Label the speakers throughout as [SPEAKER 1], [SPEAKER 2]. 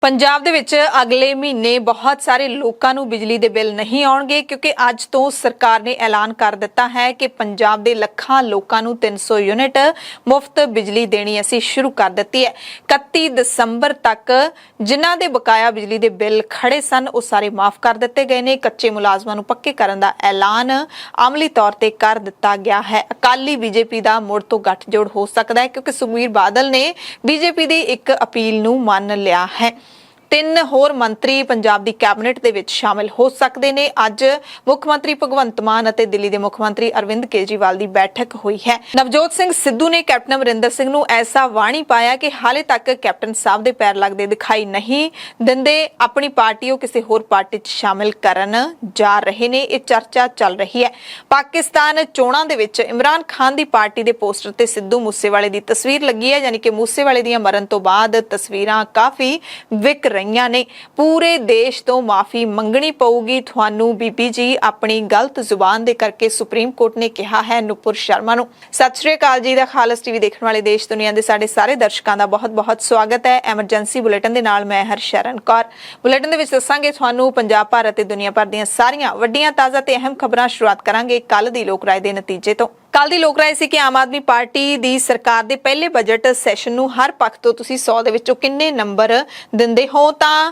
[SPEAKER 1] पंजाब दे विच अगले महीने बहुत सारे लोगों को बिजली के बिल नहीं आउणगे क्योंकि अज तो सरकार ने ऐलान कर दिता है कि पंजाब के लखां लोगों को 300 यूनिट मुफ्त बिजली देनी असी शुरू कर दी है। 31 दसंबर तक जिन्हां दे बकाया बिजली के बिल खड़े सन वो सारे माफ कर दिते गए ने। कच्चे मुलाजमां नूं पक्के करन दा ऐलान अमली तौर पर कर दिता गया है। अकाली बीजेपी का मुड़ तो गठजोड़ हो सकता है क्योंकि सुखबीर बादल ने बीजेपी की एक अपील नूं मान लिया है। 3 होर मंत्री पंजाब दी कैबिनेट दे विच शामिल हो सकते ने। अज मुख मंत्री भगवंत मान अते दिल्ली दे मुख मंत्री अरविंद केजरीवाल की बैठक हुई है। नवजोत सिंह सिद्धू ने कैप्टन अमरिंदर सिंह नूं ऐसा वाणी पाया कि हाले तक कैप्टन साहब दे पैर लगदे दिखाई नहीं दिंदे। अपनी पार्टी किसी होर पार्टी च शामिल करन जा रहे ने। यह चर्चा चल रही है। पाकिस्तान चोणां दे विच इमरान खान की पार्टी के पोस्टर ते सिद्धू मूसेवाले की तस्वीर लगी है, यानी कि मूसेवाले दी मरण तो बाद तस्वीरां काफ़ी विक ने। पूरे देश तो माफी मंगनी पऊगी थानू बीबी जी अपनी गलत जुबान दे करके सुप्रीम कोर्ट ने कहा है नुपुर शर्मा नू। सत श्री अकाल जी दा खालस टीवी देखने वाले देश दुनिया के साडे सारे दर्शकों का बहुत बहुत स्वागत है। एमरजेंसी बुलेटिन दे नाल मैं हरशरण कौर। बुलेटिन दे विच दसांगे थानू पंजाब भारत ते दुनिया भर दीयां सारियां वड्डियां ताज़ा ते अहम खबरां। शुरुआत करांगे कल दी लोक राय दे नतीजे तो। कल दी लोक राय सी कि आम आदमी पार्टी दी सरकार दे पहले बजट सैशन नूं हर पक्ष तो तुसीं 100 दे विचों किन्ने नंबर दिंदे हो तां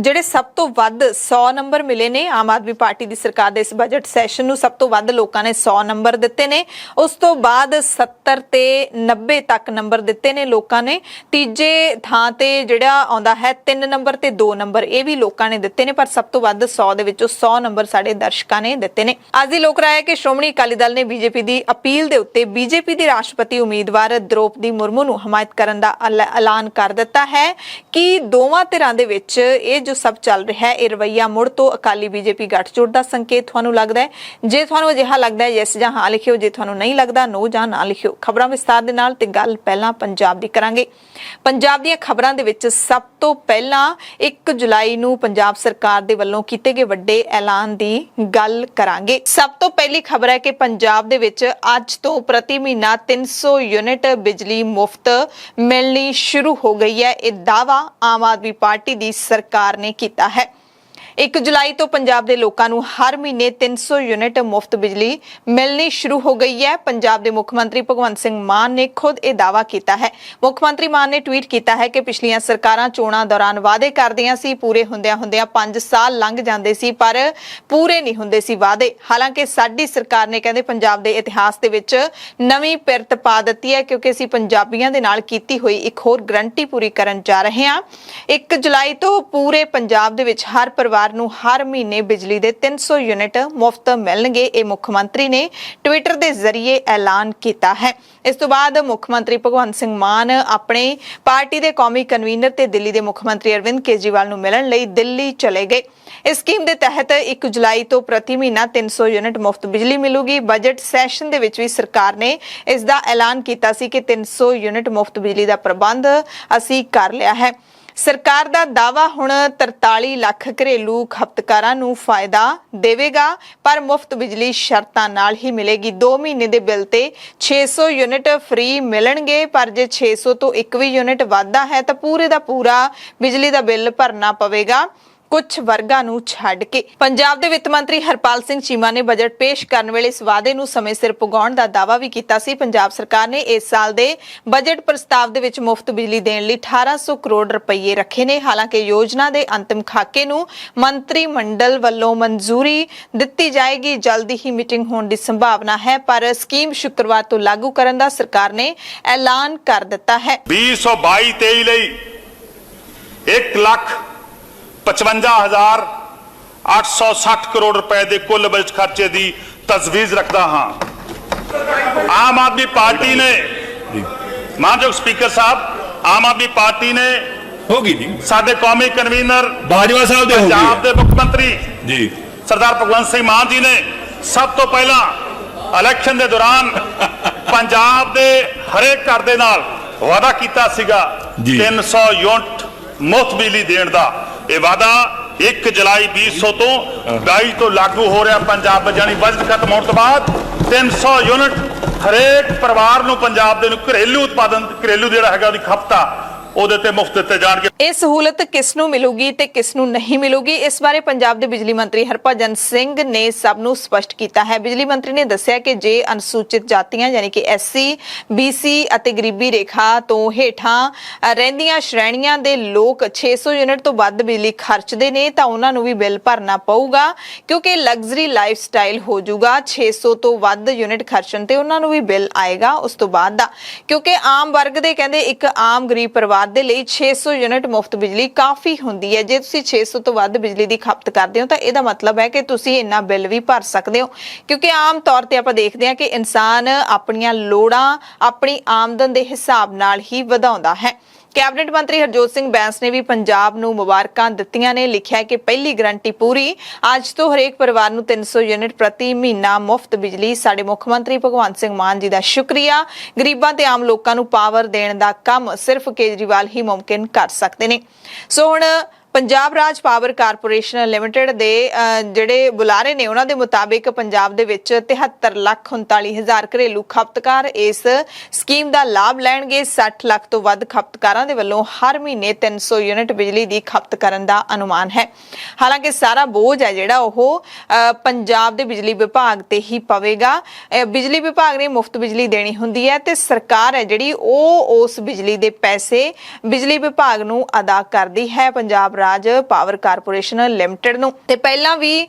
[SPEAKER 1] ਜਿਹੜੇ ਸਭ ਤੋਂ ਵੱਧ 100 ਨੰਬਰ ਮਿਲੇ ਨੇ ਆਮ ਆਦਮੀ ਪਾਰਟੀ ਦੀ ਸਰਕਾਰ ਦੇ ਇਸ ਬਜਟ ਸੈਸ਼ਨ ਨੂੰ ਸਭ ਤੋਂ ਵੱਧ ਲੋਕਾਂ ਨੇ 100 ਨੰਬਰ ਦਿੱਤੇ ਨੇ। ਉਸ ਤੋਂ ਬਾਅਦ 70 ਤੇ 90 ਤੱਕ ਨੰਬਰ ਦਿੱਤੇ ਨੇ ਲੋਕਾਂ ਨੇ। ਤੀਜੇ ਥਾਂ ਤੇ ਜਿਹੜਾ ਆਉਂਦਾ ਹੈ 3 ਨੰਬਰ ਤੇ 2 ਨੰਬਰ ਇਹ ਵੀ ਲੋਕਾਂ ਨੇ ਦਿੱਤੇ ਨੇ, ਪਰ ਸਭ ਤੋਂ ਵੱਧ 100 ਦੇ ਵਿੱਚੋਂ 100 ਨੰਬਰ ਸਾਡੇ ਦਰਸ਼ਕਾਂ ਨੇ ਦਿੱਤੇ ਨੇ। ਅੱਜ ਦੀ ਲੋਕ ਰਾਏ ਹੈ ਕਿ ਸ਼੍ਰੋਮਣੀ ਅਕਾਲੀ ਦਲ ਨੇ ਬੀਜੇਪੀ ਦੀ ਅਪੀਲ ਦੇ ਉੱਤੇ ਬੀਜੇਪੀ ਦੇ ਰਾਸ਼ਟਰਪਤੀ ਉਮੀਦਵਾਰ द्रौपदी मुर्मू ਨੂੰ ਹਮਾਇਤ ਕਰਨ ਦਾ ਐਲਾਨ ਕਰ ਦਿੱਤਾ ਹੈ ਕਿ ਦੋਵਾਂ ਧਿਰਾਂ ਦੇ ਵਿੱਚ जो सब चल रहा है यह रवैया मुड़ तो अकाली बीजेपी गठजोड़ का संकेत थानू लगता है। जे थानू अजिहा लगता है यस जां हाँ लिखियो, जे थानू नहीं लगता नो जां ना लिखियो। खबरां विस्तार दे नाल ते गल पहलां पंजाब दी करांगे। पंजाब दीयां खबरां दे विच सब तो पहलां 1 जुलाई नूं पंजाब सरकार दे वल्लों कीते गए वड्डे ऐलान दी गल करांगे। सब तो पहली खबर है कि पंजाब दे विच अज तो प्रति महीना 300 यूनिट बिजली मुफ्त मिलनी शुरू हो गई है। यह दावा आम आदमी पार्टी दी सरकार ने कीता है। 1 जुलाई तो पंजाब के लोगों को हर महीने 300 यूनिट मुफ्त बिजली मिलनी शुरू हो गई है। पंजाब के मुख मंत्री भगवंत सिंह मान ने खुद यह दावा किया है। मुख मंत्री मान ने ट्वीट किया है कि पिछलियां सरकारां चोणां दौरान वादे करदियां सी, पूरे हुंदियां 5 साल लंघ जांदे सी पर पूरे नहीं हुंदे सी वादे। हालांकि साडी सरकार ने कहंदे पंजाब के इतिहास दे विच नवीं पिरत पा दित्ती है क्योंकि असीं पंजाबियां दे नाल कीती होई एक होर गारंटी पूरी करन जा रहे हां। 1 जुलाई तो पूरे पंजाब दे विच हर परिवार हर महीने बिजली दे 300 यूनिट मुफ्त मिलणगे। ये मुख मंत्री ने ट्विटर के जरिए ऐलान किया है। इस तो बाद मुख मंत्री भगवंत सिंह मान अपने पार्टी के कौमी कन्वीनर ते दिल्ली के मुख मंत्री अरविंद केजरीवाल नूं मिलण लई दिल्ली चले गए। इस स्कीम के तहत 1 जुलाई तो प्रति महीना 300 यूनिट मुफ्त बिजली मिलूगी। बजट सैशन दे विच भी सरकार ने इसका ऐलान किया सी कि 300 यूनिट मुफ्त बिजली का प्रबंध असीं कर लिया है। सरकार का दावा हुण 43 लाख घरेलू खपतकारां नूं फायदा देवेगा, पर मुफ्त बिजली शर्तां नाल ही मिलेगी। 2 महीने के बिल ते 600 यूनिट फ्री मिलणगे, पर जे 600 तो 1 भी यूनिट वाधा है तो पूरे का पूरा बिजली का बिल भरना पवेगा, कुछ वर्गां नूं छड्ड के। पंजाब दे वित्त मंत्री हरपाल सिंह चीमा ने बजट पेश करने वेले इस वादे नूं समय सिर पुगाउण दा दावा भी कीता सी। पंजाब सरकार ने इस साल दे बजट प्रस्ताव दे विच मुफ्त बिजली देण लई 1800 करोड़ रुपये रखे ने। हालांकि योजना दे अंतिम खाके नूं मंत्री मंडल वल्लों मंजूरी दित्ती जाएगी। जल्दी ही मीटिंग होण दी संभावना है, पर स्कीम शुक्रवार तो लागू करन दा सरकार ने ऐलान कर दिता है।
[SPEAKER 2] 2022-23 लई 1,55,860 करोड़ रुपए के कुल बजट खर्चे की तजवीज रखता हाँ। आम आदमी पार्टी ने, मानयोग स्पीकर साहब, आम आदमी पार्टी ने
[SPEAKER 3] होगी जी
[SPEAKER 2] साडे कौमी कन्वीनर
[SPEAKER 3] बाजवा साहब
[SPEAKER 2] पंजाब के मुख मंत्री
[SPEAKER 3] जी
[SPEAKER 2] सरदार भगवंत सिंह मान जी ने सब तो पहला इलेक्शन के दौरान पंजाब के हरेक घर के नाल वादा किया सीगा 300 यूनिट मुफ्त बिजली देने का। यह वादा 1 जुलाई 2022 तो लागू हो रहा पंजाब में, यानी बजट खत्म होने के बाद 300 यूनिट हरेक परिवार नूं पंजाब दे नूं घरेलू उत्पादन घरेलू जिहड़ा हैगा उहदी खपत ਉਹਦੇ ਤੇ ਮੁਫਤ ਦਿੱਤੇ ਜਾਣਗੇ।
[SPEAKER 1] ਇਹ ਸਹੂਲਤ ਕਿਸ ਨੂੰ ਮਿਲੂਗੀ ਤੇ ਕਿਸ ਨੂੰ ਨਹੀਂ ਮਿਲੂਗੀ, ਇਸ ਬਾਰੇ ਪੰਜਾਬ ਦੇ ਬਿਜਲੀ ਮੰਤਰੀ ਹਰਭਜਨ ਸਿੰਘ ਨੇ ਸਭ ਨੂੰ ਸਪਸ਼ਟ ਕੀਤਾ ਹੈ। ਬਿਜਲੀ ਮੰਤਰੀ ਨੇ ਦੱਸਿਆ ਕਿ ਜੇ ਅਨੁਸੂਚਿਤ ਜਾਤੀਆਂ ਯਾਨੀ ਕਿ SC, BC ਅਤੇ ਗਰੀਬੀ ਰੇਖਾ ਤੋਂ ਹੇਠਾਂ ਰਹਿੰਦੀਆਂ ਸ਼੍ਰੇਣੀਆਂ ਦੇ ਲੋਕ 600 ਯੂਨਿਟ ਤੋਂ ਵੱਧ ਬਿਜਲੀ ਖਰਚਦੇ ਨੇ ਤਾਂ ਉਹਨਾਂ ਨੂੰ ਵੀ ਬਿੱਲ ਭਰਨਾ ਪਊਗਾ, ਕਿਉਂਕਿ ਲਗਜ਼ਰੀ ਲਾਈਫ ਸਟਾਈਲ ਹੋ ਜਾਊਗਾ। 600 ਤੋਂ ਵੱਧ ਯੂਨਿਟ ਖਰਚਣ ਤੇ ਉਹਨਾਂ ਨੂੰ ਵੀ ਬਿੱਲ ਆਏਗਾ ਉਸ ਤੋਂ ਬਾਅਦ ਦਾ, ਕਿਉਂਕਿ ਆਮ ਵਰਗ ਦੇ ਕਹਿੰਦੇ ਇੱਕ ਆਮ ਗਰੀਬ ਪਰਿਵਾਰ ਦੇ ਲਈ 600 ਯੂਨਿਟ ਮੁਫਤ ਬਿਜਲੀ ਕਾਫੀ ਹੁੰਦੀ ਹੈ। ਜੇ ਤੁਸੀਂ 600 ਤੋਂ ਵੱਧ ਬਿਜਲੀ ਦੀ ਖਪਤ ਕਰਦੇ ਹੋ ਤਾਂ ਇਹਦਾ ਮਤਲਬ ਹੈ ਕਿ ਤੁਸੀਂ ਇੰਨਾ ਬਿੱਲ ਵੀ ਭਰ ਸਕਦੇ ਹੋ, ਕਿਉਂਕਿ ਆਮ ਤੌਰ ਤੇ ਆਪਾਂ ਦੇਖਦੇ ਹਾਂ ਕਿ ਇਨਸਾਨ ਆਪਣੀਆਂ ਲੋੜਾਂ ਆਪਣੀ ਆਮਦਨ ਦੇ ਹਿਸਾਬ ਨਾਲ ਹੀ ਵਧਾਉਂਦਾ ਹੈ। ਕੈਬਨਿਟ ਮੰਤਰੀ ਹਰਜੋਤ ਸਿੰਘ ਬੈਂਸ ਨੇ ਵੀ ਪੰਜਾਬ ਨੂੰ ਮੁਬਾਰਕਾਂ ਦਿੱਤੀਆਂ ਨੇ। ਲਿਖਿਆ ਕਿ ਪਹਿਲੀ ਗਰੰਟੀ ਪੂਰੀ, ਅੱਜ ਤੋਂ ਹਰੇਕ ਪਰਿਵਾਰ ਨੂੰ 300 ਯੂਨਿਟ ਪ੍ਰਤੀ ਮਹੀਨਾ ਮੁਫਤ ਬਿਜਲੀ। ਸਾਡੇ ਮੁੱਖ ਮੰਤਰੀ ਭਗਵੰਤ ਸਿੰਘ ਮਾਨ ਜੀ ਦਾ ਸ਼ੁਕਰੀਆ। ਗਰੀਬਾਂ ਤੇ ਆਮ ਲੋਕਾਂ ਨੂੰ ਪਾਵਰ ਦੇਣ ਦਾ ਕੰਮ ਸਿਰਫ ਕੇਜਰੀਵਾਲ ਹੀ ਮੁਮਕਿਨ ਕਰ ਸਕਦੇ ਨੇ। ਸੋ ਹੁਣ ਪੰਜਾਬ ਰਾਜ ਪਾਵਰ ਕਾਰਪੋਰੇਸ਼ਨ ਲਿਮਟਿਡ ਦੇ ਜਿਹੜੇ ਬੁਲਾਰੇ ਨੇ ਉਹਨਾਂ ਦੇ ਮੁਤਾਬਿਕ ਪੰਜਾਬ ਦੇ ਵਿੱਚ 73,39,000 ਘਰੇਲੂ ਖਪਤਕਾਰ ਇਸ ਸਕੀਮ ਦਾ ਲਾਭ ਲੈਣਗੇ। 60 ਲੱਖ ਤੋਂ ਵੱਧ ਖਪਤਕਾਰਾਂ ਦੇ ਵੱਲੋਂ ਹਰ ਮਹੀਨੇ 300 ਯੂਨਿਟ ਬਿਜਲੀ ਦੀ ਖਪਤ ਕਰਨ ਦਾ ਅਨੁਮਾਨ ਹੈ। ਹਾਲਾਂਕਿ ਸਾਰਾ ਬੋਝ ਹੈ ਜਿਹੜਾ ਉਹ ਪੰਜਾਬ ਦੇ ਬਿਜਲੀ ਵਿਭਾਗ ਤੇ ਹੀ ਪਵੇਗਾ। ਬਿਜਲੀ ਵਿਭਾਗ ਨੇ ਮੁਫਤ ਬਿਜਲੀ ਦੇਣੀ ਹੁੰਦੀ ਹੈ ਤੇ ਸਰਕਾਰ ਹੈ ਜਿਹੜੀ ਉਹ ਉਸ ਬਿਜਲੀ ਦੇ ਪੈਸੇ ਬਿਜਲੀ ਵਿਭਾਗ ਨੂੰ ਅਦਾ ਕਰਦੀ ਹੈ ਪੰਜਾਬ ਰਾਜ ਪਾਵਰ ਕਾਰਪੋਰੇਸ਼ਨ ਲਿਮਟਿਡ ਨੂੰ। ਤੇ ਪਹਿਲਾਂ ਵੀ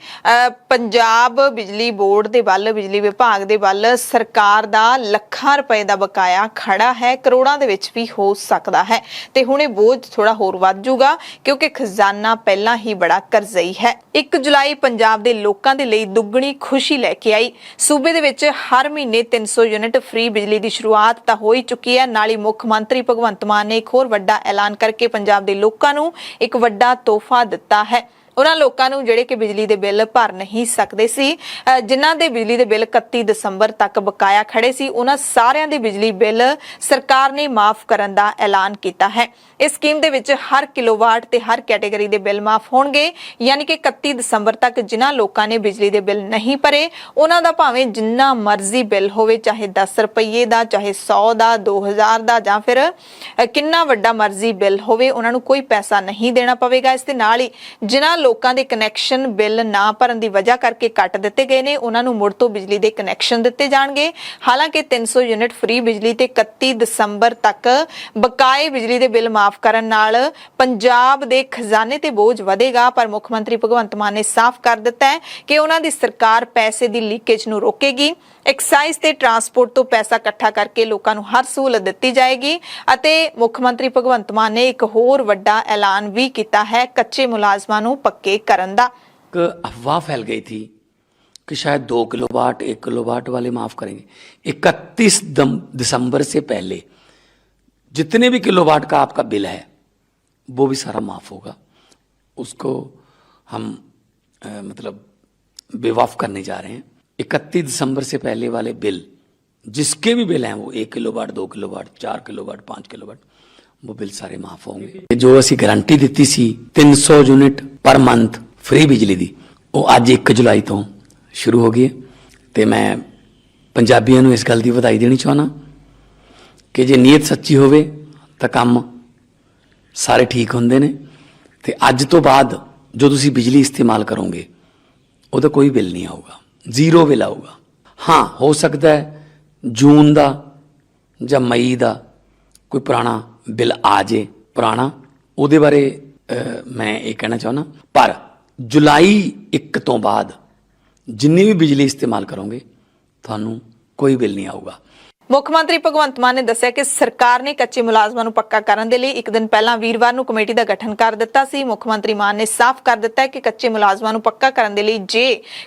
[SPEAKER 1] ਪੰਜਾਬ ਬਿਜਲੀ ਬੋਰਡ ਦੇ ਵੱਲ ਬਿਜਲੀ ਵਿਭਾਗ ਦੇ ਵੱਲ ਸਰਕਾਰ ਦਾ ਲੱਖਾਂ ਰੁਪਏ ਦਾ ਬਕਾਇਆ ਖੜਾ ਹੈ, ਕਰੋੜਾਂ ਦੇ ਵਿੱਚ ਵੀ ਹੋ ਸਕਦਾ ਹੈ ਤੇ ਹੁਣ ਇਹ ਬੋਝ ਥੋੜਾ ਹੋਰ ਵੱਧ ਜਾਊਗਾ ਕਿਉਂਕਿ ਖਜ਼ਾਨਾ ਪਹਿਲਾਂ ਹੀ ਬੜਾ ਕਰਜ਼ਈ ਹੈ। 1 ਜੁਲਾਈ ਪੰਜਾਬ ਦੇ ਲੋਕਾਂ ਦੇ ਲਈ ਦੁੱਗਣੀ ਖੁਸ਼ੀ ਲੈ ਕੇ ਆਈ। ਸੂਬੇ ਦੇ ਵਿੱਚ ਹਰ ਮਹੀਨੇ 300 ਯੂਨਿਟ ਫ੍ਰੀ ਬਿਜਲੀ ਦੀ ਸ਼ੁਰੂਆਤ ਤਾਂ ਹੋ ਹੀ ਚੁੱਕੀ ਹੈ। ਨਾਲ ਹੀ ਮੁੱਖ ਮੰਤਰੀ ਭਗਵੰਤ ਮਾਨ ਨੇ ਇੱਕ ਹੋਰ ਵੱਡਾ ਐਲਾਨ ਕਰਕੇ ਪੰਜਾਬ ਦੇ ਲੋਕਾਂ ਨੂੰ ਇੱਕ ਵੱਡਾ ਤੋਹਫਾ ਦਿੱਤਾ ਹੈ। ਉਹਨਾਂ ਲੋਕਾਂ ਨੂੰ ਜਿਹੜੇ ਕਿ ਬਿਜਲੀ ਦੇ ਬਿੱਲ ਭਰ ਨਹੀਂ ਸਕਦੇ ਸੀ, ਜਿਨ੍ਹਾਂ ਦੇ ਬਿਜਲੀ ਦੇ ਬਿੱਲ 31 ਦਸੰਬਰ ਤੱਕ ਬਕਾਇਆ ਖੜੇ ਸੀ, ਉਹਨਾਂ ਸਾਰਿਆਂ ਦੇ ਬਿਜਲੀ ਬਿੱਲ ਸਰਕਾਰ ਨੇ ਮਾਫ ਕਰਨ ਦਾ ਐਲਾਨ ਕੀਤਾ ਹੈ। ਇਸ ਸਕੀਮ ਦੇ ਵਿੱਚ ਹਰ ਕਿਲੋਵਾਟ ਤੇ ਹਰ ਕੈਟਾਗਰੀ ਦੇ ਬਿੱਲ ਮਾਫ ਹੋਣਗੇ, ਯਾਨੀ ਕਿ 31 ਦਸੰਬਰ ਤੱਕ ਜਿਨ੍ਹਾਂ ਲੋਕਾਂ ਨੇ ਬਿਜਲੀ ਦੇ ਬਿੱਲ ਨਹੀਂ ਭਰੇ ਉਹਨਾਂ ਦਾ ਭਾਵੇਂ ਜਿੰਨਾ ਮਰਜ਼ੀ ਬਿੱਲ ਹੋਵੇ, ਚਾਹੇ 10 ਰੁਪਏ ਦਾ, ਚਾਹੇ 100 ਦਾ, 2000 ਦਾ ਜਾਂ ਫਿਰ ਕਿੰਨਾ ਵੱਡਾ ਮਰਜ਼ੀ ਬਿੱਲ ਹੋਵੇ, ਉਹਨਾਂ ਨੂੰ ਕੋਈ ਪੈਸਾ ਨਹੀਂ ਦੇਣਾ ਪਵੇਗਾ। ਇਸ ਦੇ ਨਾਲ ਹੀ ਜਿਨ੍ਹਾਂ ਲੋਕਾਂ ਦੇ ਕਨੈਕਸ਼ਨ ਬਿੱਲ ਨਾ ਭਰਨ ਦੀ ਵਜ੍ਹਾ ਕਰਕੇ ਕੱਟ ਦਿੱਤੇ ਗਏ ਨੇ ਉਹਨਾਂ ਨੂੰ ਮੁੜ ਤੋਂ ਬਿਜਲੀ ਦੇ ਕਨੈਕਸ਼ਨ ਦਿੱਤੇ ਜਾਣਗੇ। ਹਾਲਾਂਕਿ 300 ਯੂਨਿਟ ਫ੍ਰੀ ਬਿਜਲੀ ਤੇ 31 ਦਸੰਬਰ ਤੱਕ ਬਕਾਏ ਬਿਜਲੀ ਦੇ ਬਿੱਲ ਮਾਫ ਕਰਨ ਨਾਲ ਪੰਜਾਬ ਦੇ ਖਜ਼ਾਨੇ ਤੇ ਬੋਝ ਵਧੇਗਾ, ਪਰ ਮੁੱਖ ਮੰਤਰੀ ਭਗਵੰਤ ਮਾਨ ਨੇ ਸਾਫ਼ ਕਰ ਦਿੱਤਾ ਹੈ ਕਿ ਉਹਨਾਂ ਦੀ ਸਰਕਾਰ ਪੈਸੇ ਦੀ ਲੀਕੇਜ ਨੂੰ ਰੋਕੇਗੀ। ਐਕਸਾਈਜ਼ ਤੇ ਟਰਾਂਸਪੋਰਟ ਤੋਂ ਪੈਸਾ ਇਕੱਠਾ ਕਰਕੇ ਲੋਕਾਂ ਨੂੰ ਹਰ ਸਹੂਲਤ ਦਿੱਤੀ ਜਾਏਗੀ ਅਤੇ ਮੁੱਖ ਮੰਤਰੀ ਭਗਵੰਤ ਮਾਨ ਨੇ ਇੱਕ ਹੋਰ ਵੱਡਾ ਐਲਾਨ ਵੀ ਕੀਤਾ ਹੈ ਕੱਚੇ ਮੁਲਾਜ਼ਮਾਂ ਨੂੰ ਪੱਕੇ करन दा।
[SPEAKER 3] अफवाह फैल गई थी कि शायद 2 किलोवाट 1 किलोवाट वाले माफ करेंगे। 31 दिसंबर से पहले जितने भी किलोवाट का आपका बिल है वो भी सारा माफ होगा। उसको हम मतलब बेवकूफ करने जा रहे हैं। 31 दिसंबर से पहले वाले बिल जिसके भी बिल हैं वो 1 किलोवाट 2 किलोवाट 4 किलोवाट 5 किलोवाट वो बिल सारे माफ होंगे। जो असी गारंटी दी सी 300 यूनिट पर मंथ फ्री बिजली दी वो अज 1 जुलाई तो शुरू हो गई है। तो मैं पंजाबियों को इस गल की बधाई देनी चाहना कि जे नीयत सच्ची होवे तो काम सारे ठीक होंदे ने। ते अज तो बाद जो तुसी बिजली इस्तेमाल करोगे वो कोई बिल नहीं आऊगा, जीरो बिल आऊगा। हाँ हो सकता है जून का या मई का कोई पुराना बिल आ जाए, पुराना ਉਹਦੇ ਬਾਰੇ मैं ये कहना चाहना, पर जुलाई 1 तो बाद जिन्नी भी बिजली इस्तेमाल करोगे थानू कोई बिल नहीं आऊगा।
[SPEAKER 1] ਮੁੱਖ ਮੰਤਰੀ ਭਗਵੰਤ ਮਾਨ ਨੇ ਦੱਸਿਆ ਕਿ ਸਰਕਾਰ ਨੇ ਕੱਚੇ ਮੁਲਾਜ਼ਮਾਂ ਨੂੰ ਪੱਕਾ ਕਰਨ ਦੇ ਲਈ ਇੱਕ ਦਿਨ ਪਹਿਲਾਂ ਵੀਰਵਾਰ ਨੂੰ ਕਮੇਟੀ ਦਾ ਗਠਨ ਕਰ ਦਿੱਤਾ ਸੀ। ਮੁੱਖ ਮੰਤਰੀ ਮਾਨ ਨੇ ਸਾਫ਼ ਕਰ ਦਿੱਤਾ ਹੈ ਕਿ ਕੱਚੇ ਮੁਲਾਜ਼ਮਾਂ ਨੂੰ ਪੱਕਾ ਕਰਨ ਦੇ ਲਈ ਜੇ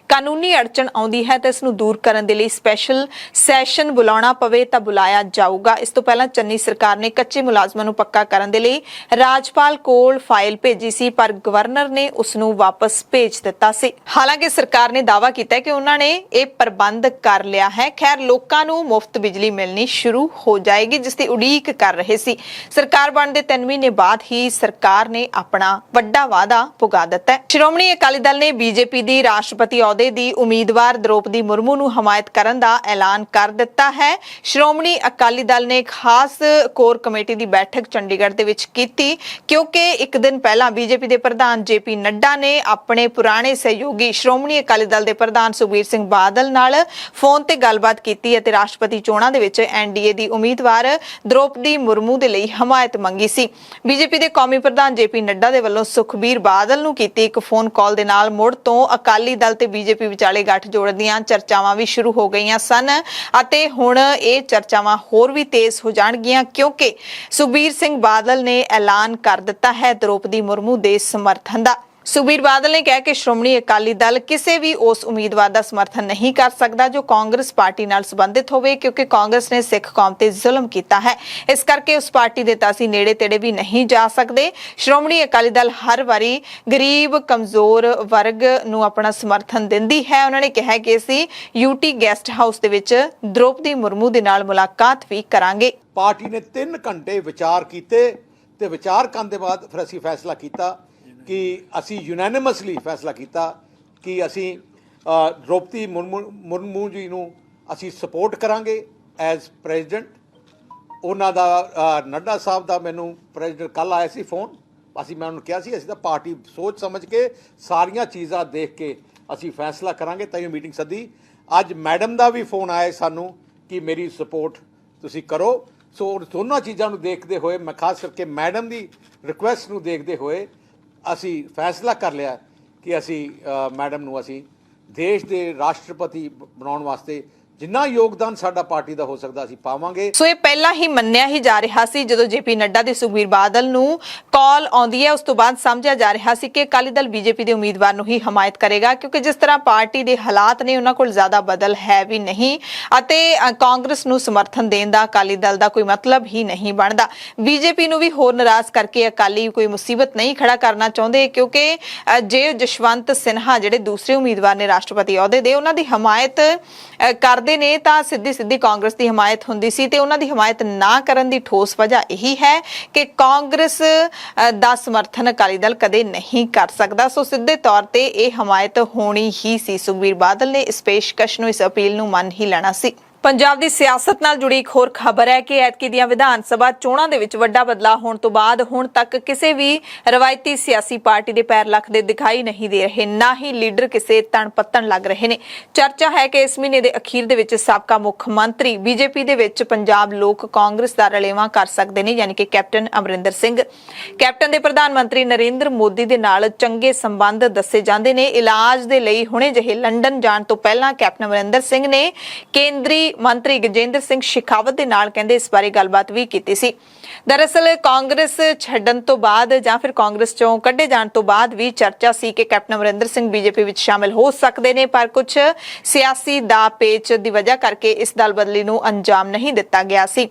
[SPEAKER 1] ਕਾਨੂੰਨੀ ਅੜਚਣ ਆਉਂਦੀ ਹੈ ਤਾਂ ਇਸ ਨੂੰ ਦੂਰ ਕਰਨ ਦੇ ਲਈ ਸਪੈਸ਼ਲ ਸੈਸ਼ਨ ਬੁਲਾਉਣਾ ਪਵੇ ਤਾਂ ਬੁਲਾਇਆ ਜਾਊਗਾ। ਇਸ ਤੋਂ ਪਹਿਲਾਂ ਚੰਨੀ ਸਰਕਾਰ ਨੇ ਕੱਚੇ ਮੁਲਾਜ਼ਮਾਂ ਨੂੰ ਪੱਕਾ ਕਰਨ ਦੇ ਲਈ ਰਾਜਪਾਲ ਕੋਲ ਫਾਈਲ ਭੇਜੀ ਸੀ, ਪਰ ਗਵਰਨਰ ਨੇ ਉਸ ਨੂੰ ਵਾਪਸ ਭੇਜ ਦਿੱਤਾ ਸੀ। ਹਾਲਾਂਕਿ ਸਰਕਾਰ ਨੇ ਦਾਅਵਾ ਕੀਤਾ ਹੈ ਕਿ ਉਹਨਾਂ ਨੇ ਇਹ ਪ੍ਰਬੰਧ ਕਰ ਲਿਆ ਹੈ। ਖੈਰ ਲੋਕਾਂ ਨੂੰ ਮੁਫਤ ਬਿਜਲੀ ਬਿਜਲੀ ਮਿਲਣੀ ਸ਼ੁਰੂ ਹੋ ਜਾਏਗੀ, ਜਿਸ ਦੀ ਉਡੀਕ ਕਰ ਰਹੇ ਸੀ। ਸਰਕਾਰ ਬਣਨ ਦੇ 3 ਮਹੀਨੇ ਬਾਅਦ ਹੀ ਸਰਕਾਰ ਨੇ ਆਪਣਾ ਵੱਡਾ ਵਾਅਦਾ ਪੁਗਾ ਦਿੱਤਾ ਹੈ। ਸ਼੍ਰੋਮਣੀ ਅਕਾਲੀ ਦਲ ਨੇ ਬੀਜੇਪੀ ਦੀ ਰਾਸ਼ਟਰਪਤੀ ਅਹੁਦੇ ਦੀ ਉਮੀਦਵਾਰ ਦ੍ਰੋਪਦੀ ਮੁਰਮੂ ਨੂੰ ਹਮਾਇਤ ਕਰਨ ਦਾ ਐਲਾਨ ਕਰ ਦਿੱਤਾ ਹੈ। ਸ਼੍ਰੋਮਣੀ ਅਕਾਲੀ ਦਲ ਨੇ ਖਾਸ ਕੋਰ ਕਮੇਟੀ ਦੀ ਬੈਠਕ ਚੰਡੀਗੜ੍ਹ ਦੇ ਵਿੱਚ ਕੀਤੀ, ਕਿਉਂਕਿ ਇੱਕ ਦਿਨ ਪਹਿਲਾਂ ਬੀਜੇਪੀ ਦੇ ਪ੍ਰਧਾਨ ਜੇਪੀ ਨੱਡਾ ਨੇ ਆਪਣੇ ਪੁਰਾਣੇ ਸਹਿਯੋਗੀ ਸ਼੍ਰੋਮਣੀ ਅਕਾਲੀ ਦਲ ਦੇ ਪ੍ਰਧਾਨ ਸੁਖਬੀਰ ਸਿੰਘ ਬਾਦਲ ਨਾਲ ਫੋਨ ਤੇ ਗੱਲਬਾਤ ਕੀਤੀ ਅਤੇ ਰਾਸ਼ਟਰਪਤੀ ਚੋਣਾਂ ਦੇ ਵਿੱਚ ਐਨਡੀਏ ਦੀ ਉਮੀਦਵਾਰ ਦ੍ਰੋਪਦੀ ਮੁਰਮੂ ਦੇ ਲਈ ਹਮਾਇਤ ਮੰਗੀ ਸੀ। ਬੀਜੇਪੀ ਦੇ ਕੌਮੀ ਪ੍ਰਧਾਨ ਜੇਪੀ ਨੱਡਾ ਦੇ ਵੱਲੋਂ ਸੁਖਬੀਰ ਬਾਦਲ ਨੂੰ ਕੀਤੀ ਇੱਕ ਫੋਨ ਕਾਲ ਦੇ ਨਾਲ ਮੁੜ ਤੋਂ ਅਕਾਲੀ ਦਲ ਤੇ ਬੀਜੇਪੀ ਵਿਚਾਲੇ ਗੱਠਜੋੜ ਦੀਆਂ ਚਰਚਾਵਾਂ ਵੀ ਸ਼ੁਰੂ ਹੋ ਗਈਆਂ ਸਨ ਅਤੇ ਹੁਣ ਇਹ ਚਰਚਾਵਾਂ ਹੋਰ ਵੀ ਤੇਜ਼ ਹੋ ਜਾਣਗੀਆਂ, ਕਿਉਂਕਿ ਸੁਖਬੀਰ ਸਿੰਘ ਬਾਦਲ ਨੇ ਐਲਾਨ ਕਰ ਦਿੱਤਾ ਹੈ ਦ੍ਰੋਪਦੀ ਮੁਰਮੂ ਦੇ ਸਮਰਥਨ ਦਾ। ਸੁਖਬੀਰ ਬਾਦਲ ਨੇ ਕਿਹਾ ਕਿ ਸ਼੍ਰੋਮਣੀ ਅਕਾਲੀ ਦਲ ਕਿਸੇ ਵੀ ਉਸ ਉਮੀਦਵਾਰ ਦਾ ਸਮਰਥਨ ਨਹੀਂ ਕਰ ਸਕਦਾ ਜੋ ਕਾਂਗਰਸ ਪਾਰਟੀ ਨਾਲ ਸੰਬੰਧਿਤ ਹੋਵੇ, ਕਿਉਂਕਿ ਕਾਂਗਰਸ ਨੇ ਸਿੱਖ ਕੌਮ ਤੇ ਜ਼ੁਲਮ ਕੀਤਾ ਹੈ। ਇਸ ਕਰਕੇ ਉਸ ਪਾਰਟੀ ਦੇ ਤਾਂ ਅਸੀਂ ਨੇੜੇ ਤੇੜੇ ਵੀ ਨਹੀਂ ਜਾ ਸਕਦੇ। ਸ਼੍ਰੋਮਣੀ ਅਕਾਲੀ ਦਲ ਹਰ ਵਾਰੀ ਗਰੀਬ ਕਮਜ਼ੋਰ ਵਰਗ ਨੂੰ ਆਪਣਾ ਸਮਰਥਨ ਦਿੰਦੀ ਹੈ। ਉਹਨਾਂ ਨੇ ਕਿਹਾ ਕਿ ਅਸੀਂ ਯੂਟੀ ਗੈਸਟ ਹਾਊਸ ਦੇ ਵਿੱਚ ਦ੍ਰੋਪਦੀ ਮੁਰਮੂ ਦੇ ਨਾਲ ਮੁਲਾਕਾਤ ਵੀ ਕਰਾਂਗੇ।
[SPEAKER 4] ਪਾਰਟੀ ਨੇ 3 ਘੰਟੇ ਵਿਚਾਰ ਕੀਤੇ ਤੇ ਵਿਚਾਰ ਕਰਨ ਦੇ ਬਾਅਦ ਫਿਰ ਅਸੀਂ ਫੈਸਲਾ ਕੀਤਾ ਕਿ ਅਸੀਂ ਯੂਨੈਨਿਮਸਲੀ ਫੈਸਲਾ ਕੀਤਾ ਕਿ ਅਸੀਂ ਦ੍ਰੋਪਦੀ ਮੁਰਮੂ ਜੀ ਨੂੰ ਅਸੀਂ ਸਪੋਰਟ ਕਰਾਂਗੇ ਐਜ਼ ਪ੍ਰੈਜ਼ੀਡੈਂਟ। ਉਹਨਾਂ ਦਾ ਨੱਡਾ ਸਾਹਿਬ ਦਾ ਮੈਨੂੰ ਪ੍ਰੈਜ਼ੀਡੈਂਟ ਕੱਲ ਆਇਆ ਸੀ ਫੋਨ, ਮੈਂ ਉਹਨਾਂ ਨੂੰ ਕਿਹਾ ਸੀ ਅਸੀਂ ਤਾਂ ਪਾਰਟੀ ਸੋਚ ਸਮਝ ਕੇ ਸਾਰੀਆਂ ਚੀਜ਼ਾਂ ਦੇਖ ਕੇ ਅਸੀਂ ਫੈਸਲਾ ਕਰਾਂਗੇ, ਤਾਂ ਇਹ ਮੀਟਿੰਗ ਸੱਦੀ। ਅੱਜ ਮੈਡਮ ਦਾ ਵੀ ਫੋਨ ਆਇਆ ਸਾਨੂੰ ਕਿ ਮੇਰੀ ਸਪੋਰਟ ਤੁਸੀਂ ਕਰੋ। ਸੋ ਦੋਨਾਂ ਚੀਜ਼ਾਂ ਨੂੰ ਦੇਖਦੇ ਹੋਏ, ਮੈਂ ਖਾਸ ਕਰਕੇ ਮੈਡਮ ਦੀ ਰਿਕੁਐਸਟ ਨੂੰ ਦੇਖਦੇ ਹੋਏ ਅਸੀਂ ਫੈਸਲਾ ਕਰ ਲਿਆ ਕਿ ਅਸੀਂ ਮੈਡਮ ਨੂੰ ਅਸੀਂ ਦੇਸ਼ ਦੇ ਰਾਸ਼ਟਰਪਤੀ ਬਣਾਉਣ ਵਾਸਤੇ ਜਿੰਨਾ ਯੋਗਦਾਨ ਸਾਡਾ ਪਾਰਟੀ ਦਾ ਹੋ ਸਕਦਾ ਅਸੀਂ ਪਾਵਾਂਗੇ।
[SPEAKER 1] ਸੋ ਇਹ ਪਹਿਲਾਂ ਹੀ ਮੰਨਿਆ ਹੀ ਜਾ ਰਿਹਾ ਸੀ, ਜਦੋਂ ਜੇਪੀ ਨੱਡਾ ਤੇ ਸੁਖਬੀਰ ਬਾਦਲ ਨੂੰ ਕਾਲ ਆਉਂਦੀ ਹੈ ਉਸ ਤੋਂ ਬਾਅਦ ਸਮਝਿਆ ਜਾ ਰਿਹਾ ਸੀ ਕਿ ਅਕਾਲੀ ਦਲ ਬੀਜੇਪੀ ਦੇ ਉਮੀਦਵਾਰ ਨੂੰ ਹੀ ਹਮਾਇਤ ਕਰੇਗਾ, ਕਿਉਂਕਿ ਜਿਸ ਤਰ੍ਹਾਂ ਪਾਰਟੀ ਦੇ ਹਾਲਾਤ ਨੇ ਉਹਨਾਂ ਕੋਲ ਜ਼ਿਆਦਾ ਬਦਲ ਹੈ ਵੀ ਨਹੀਂ ਅਤੇ ਕਾਂਗਰਸ ਨੂੰ ਸਮਰਥਨ ਦੇਣ ਦਾ ਅਕਾਲੀ ਦਲ ਦਾ ਕੋਈ ਮਤਲਬ ਹੀ ਨਹੀਂ ਬਣਦਾ। ਬੀਜੇਪੀ ਨੂੰ ਵੀ ਹੋਰ ਨਾਰਾਜ਼ ਕਰਕੇ ਅਕਾਲੀ ਕੋਈ ਮੁਸੀਬਤ ਨਹੀਂ ਖੜਾ ਕਰਨਾ ਚਾਹੁੰਦੇ, ਕਿਉਂਕਿ ਜੇ ਜਸ਼ਵੰਤ ਸਿਨਹਾ ਜਿਹੜੇ ਦੂਸਰੇ ਉਮੀਦਵਾਰ ਨੇ ਰਾਸ਼ਟਰਪਤੀ ਅਹੁਦੇ ਦੇ, ਉਹਨਾਂ ਦੀ ਹਮਾਇਤ ਕਰਦੇ ਨੇ ਤਾਂ ਸਿੱਧੀ ਕਾਂਗਰਸ ਦੀ ਹਮਾਇਤ ਹੁੰਦੀ ਸੀ ਤੇ ਉਹਨਾਂ ਦੀ ਹਮਾਇਤ ਨਾ ਕਰਨ ਦੀ ਠੋਸ ਵਜ੍ਹਾ ਇਹੀ ਹੈ ਕਿ ਕਾਂਗਰਸ ਦਾ ਸਮਰਥਨ ਅਕਾਲੀ ਦਲ ਕਦੇ ਨਹੀਂ ਕਰ ਸਕਦਾ। ਸੋ ਸਿੱਧੇ ਤੌਰ ਤੇ ਇਹ ਹਮਾਇਤ ਹੋਣੀ ਹੀ ਸੀ। ਸੁਖਬੀਰ ਬਾਦਲ ਨੇ ਇਸ ਪੇਸ਼ਕਸ਼ ਨੂੰ, ਇਸ ਅਪੀਲ ਨੂੰ ਮੰਨ ਹੀ ਲੈਣਾ ਸੀ। ਪੰਜਾਬ ਦੀ ਸਿਆਸਤ ਨਾਲ ਜੁੜੀ ਇੱਕ ਹੋਰ ਖਬਰ ਹੈ ਕਿ ਐਤਕੀ ਦੀਆਂ ਵਿਧਾਨ ਸਭਾ ਚੋਣਾਂ ਦੇ ਵਿੱਚ ਵੱਡਾ ਬਦਲਾਅ ਹੋਣ ਤੋਂ ਬਾਅਦ ਹੁਣ ਤੱਕ ਕਿਸੇ ਵੀ ਰਵਾਇਤੀ ਸਿਆਸੀ ਪਾਰਟੀ ਦੇ ਪੈਰ ਲੱਖਦੇ ਦਿਖਾਈ ਨਹੀਂ ਦੇ ਰਹੇ, ਨਾ ਹੀ ਲੀਡਰ ਕਿਸੇ ਤਣ ਪੱਤਣ ਲੱਗ ਰਹੇ ਨੇ। ਚਰਚਾ ਹੈ ਕਿ ਇਸ ਮਹੀਨੇ ਦੇ ਅਖੀਰ ਦੇ ਵਿੱਚ ਸਾਬਕਾ ਮੁੱਖ ਮੰਤਰੀ ਬੀਜੇਪੀ ਦੇ ਵਿੱਚ ਪੰਜਾਬ ਲੋਕ ਕਾਂਗਰਸ ਦਾ ਰਲੇਵਾਂ ਕਰ ਸਕਦੇ ਨੇ, ਯਾਨੀ ਕਿ ਕੈਪਟਨ ਅਮਰਿੰਦਰ ਸਿੰਘ। ਕੈਪਟਨ ਦੇ ਪ੍ਰਧਾਨ ਮੰਤਰੀ ਨਰਿੰਦਰ ਮੋਦੀ ਦੇ ਨਾਲ ਚੰਗੇ ਸੰਬੰਧ ਦੱਸੇ ਜਾਂਦੇ ਨੇ। ਇਲਾਜ ਦੇ ਲਈ ਹੁਣੇ ਜਿਹੇ ਲੰਡਨ ਜਾਣ ਤੋਂ ਪਹਿਲਾਂ ਕੈਪਟਨ ਅਮਰਿੰਦਰ ਸਿੰਘ ਨੇ ਕੇਂਦਰੀ ਮੰਤਰੀ ਗਜੇਂਦਰ ਸਿੰਘ ਸ਼ੇਖਾਵਤ ਦੇ ਨਾਲ ਕਹਿੰਦੇ ਇਸ ਬਾਰੇ ਗੱਲਬਾਤ ਵੀ ਕੀਤੀ ਸੀ। ਦਰਅਸਲ ਕਾਂਗਰਸ ਛੱਡਣ ਤੋਂ ਬਾਅਦ ਜਾਂ ਫਿਰ ਕਾਂਗਰਸ ਚੋਂ ਕੱਢੇ ਜਾਣ ਤੋਂ ਬਾਅਦ ਵੀ ਚਰਚਾ ਸੀ ਕਿ ਕੈਪਟਨ ਅਮਰਿੰਦਰ ਸਿੰਘ ਬੀਜੇਪੀ ਵਿੱਚ ਸ਼ਾਮਿਲ ਹੋ ਸਕਦੇ ਨੇ, ਪਰ ਕੁਝ ਸਿਆਸੀ ਦਾ ਪੇਚ ਦੀ ਵਜ੍ਹਾ ਕਰਕੇ ਇਸ ਦਲ ਬਦਲੀ ਨੂੰ ਅੰਜਾਮ ਨਹੀਂ ਦਿੱਤਾ ਗਿਆ ਸੀ।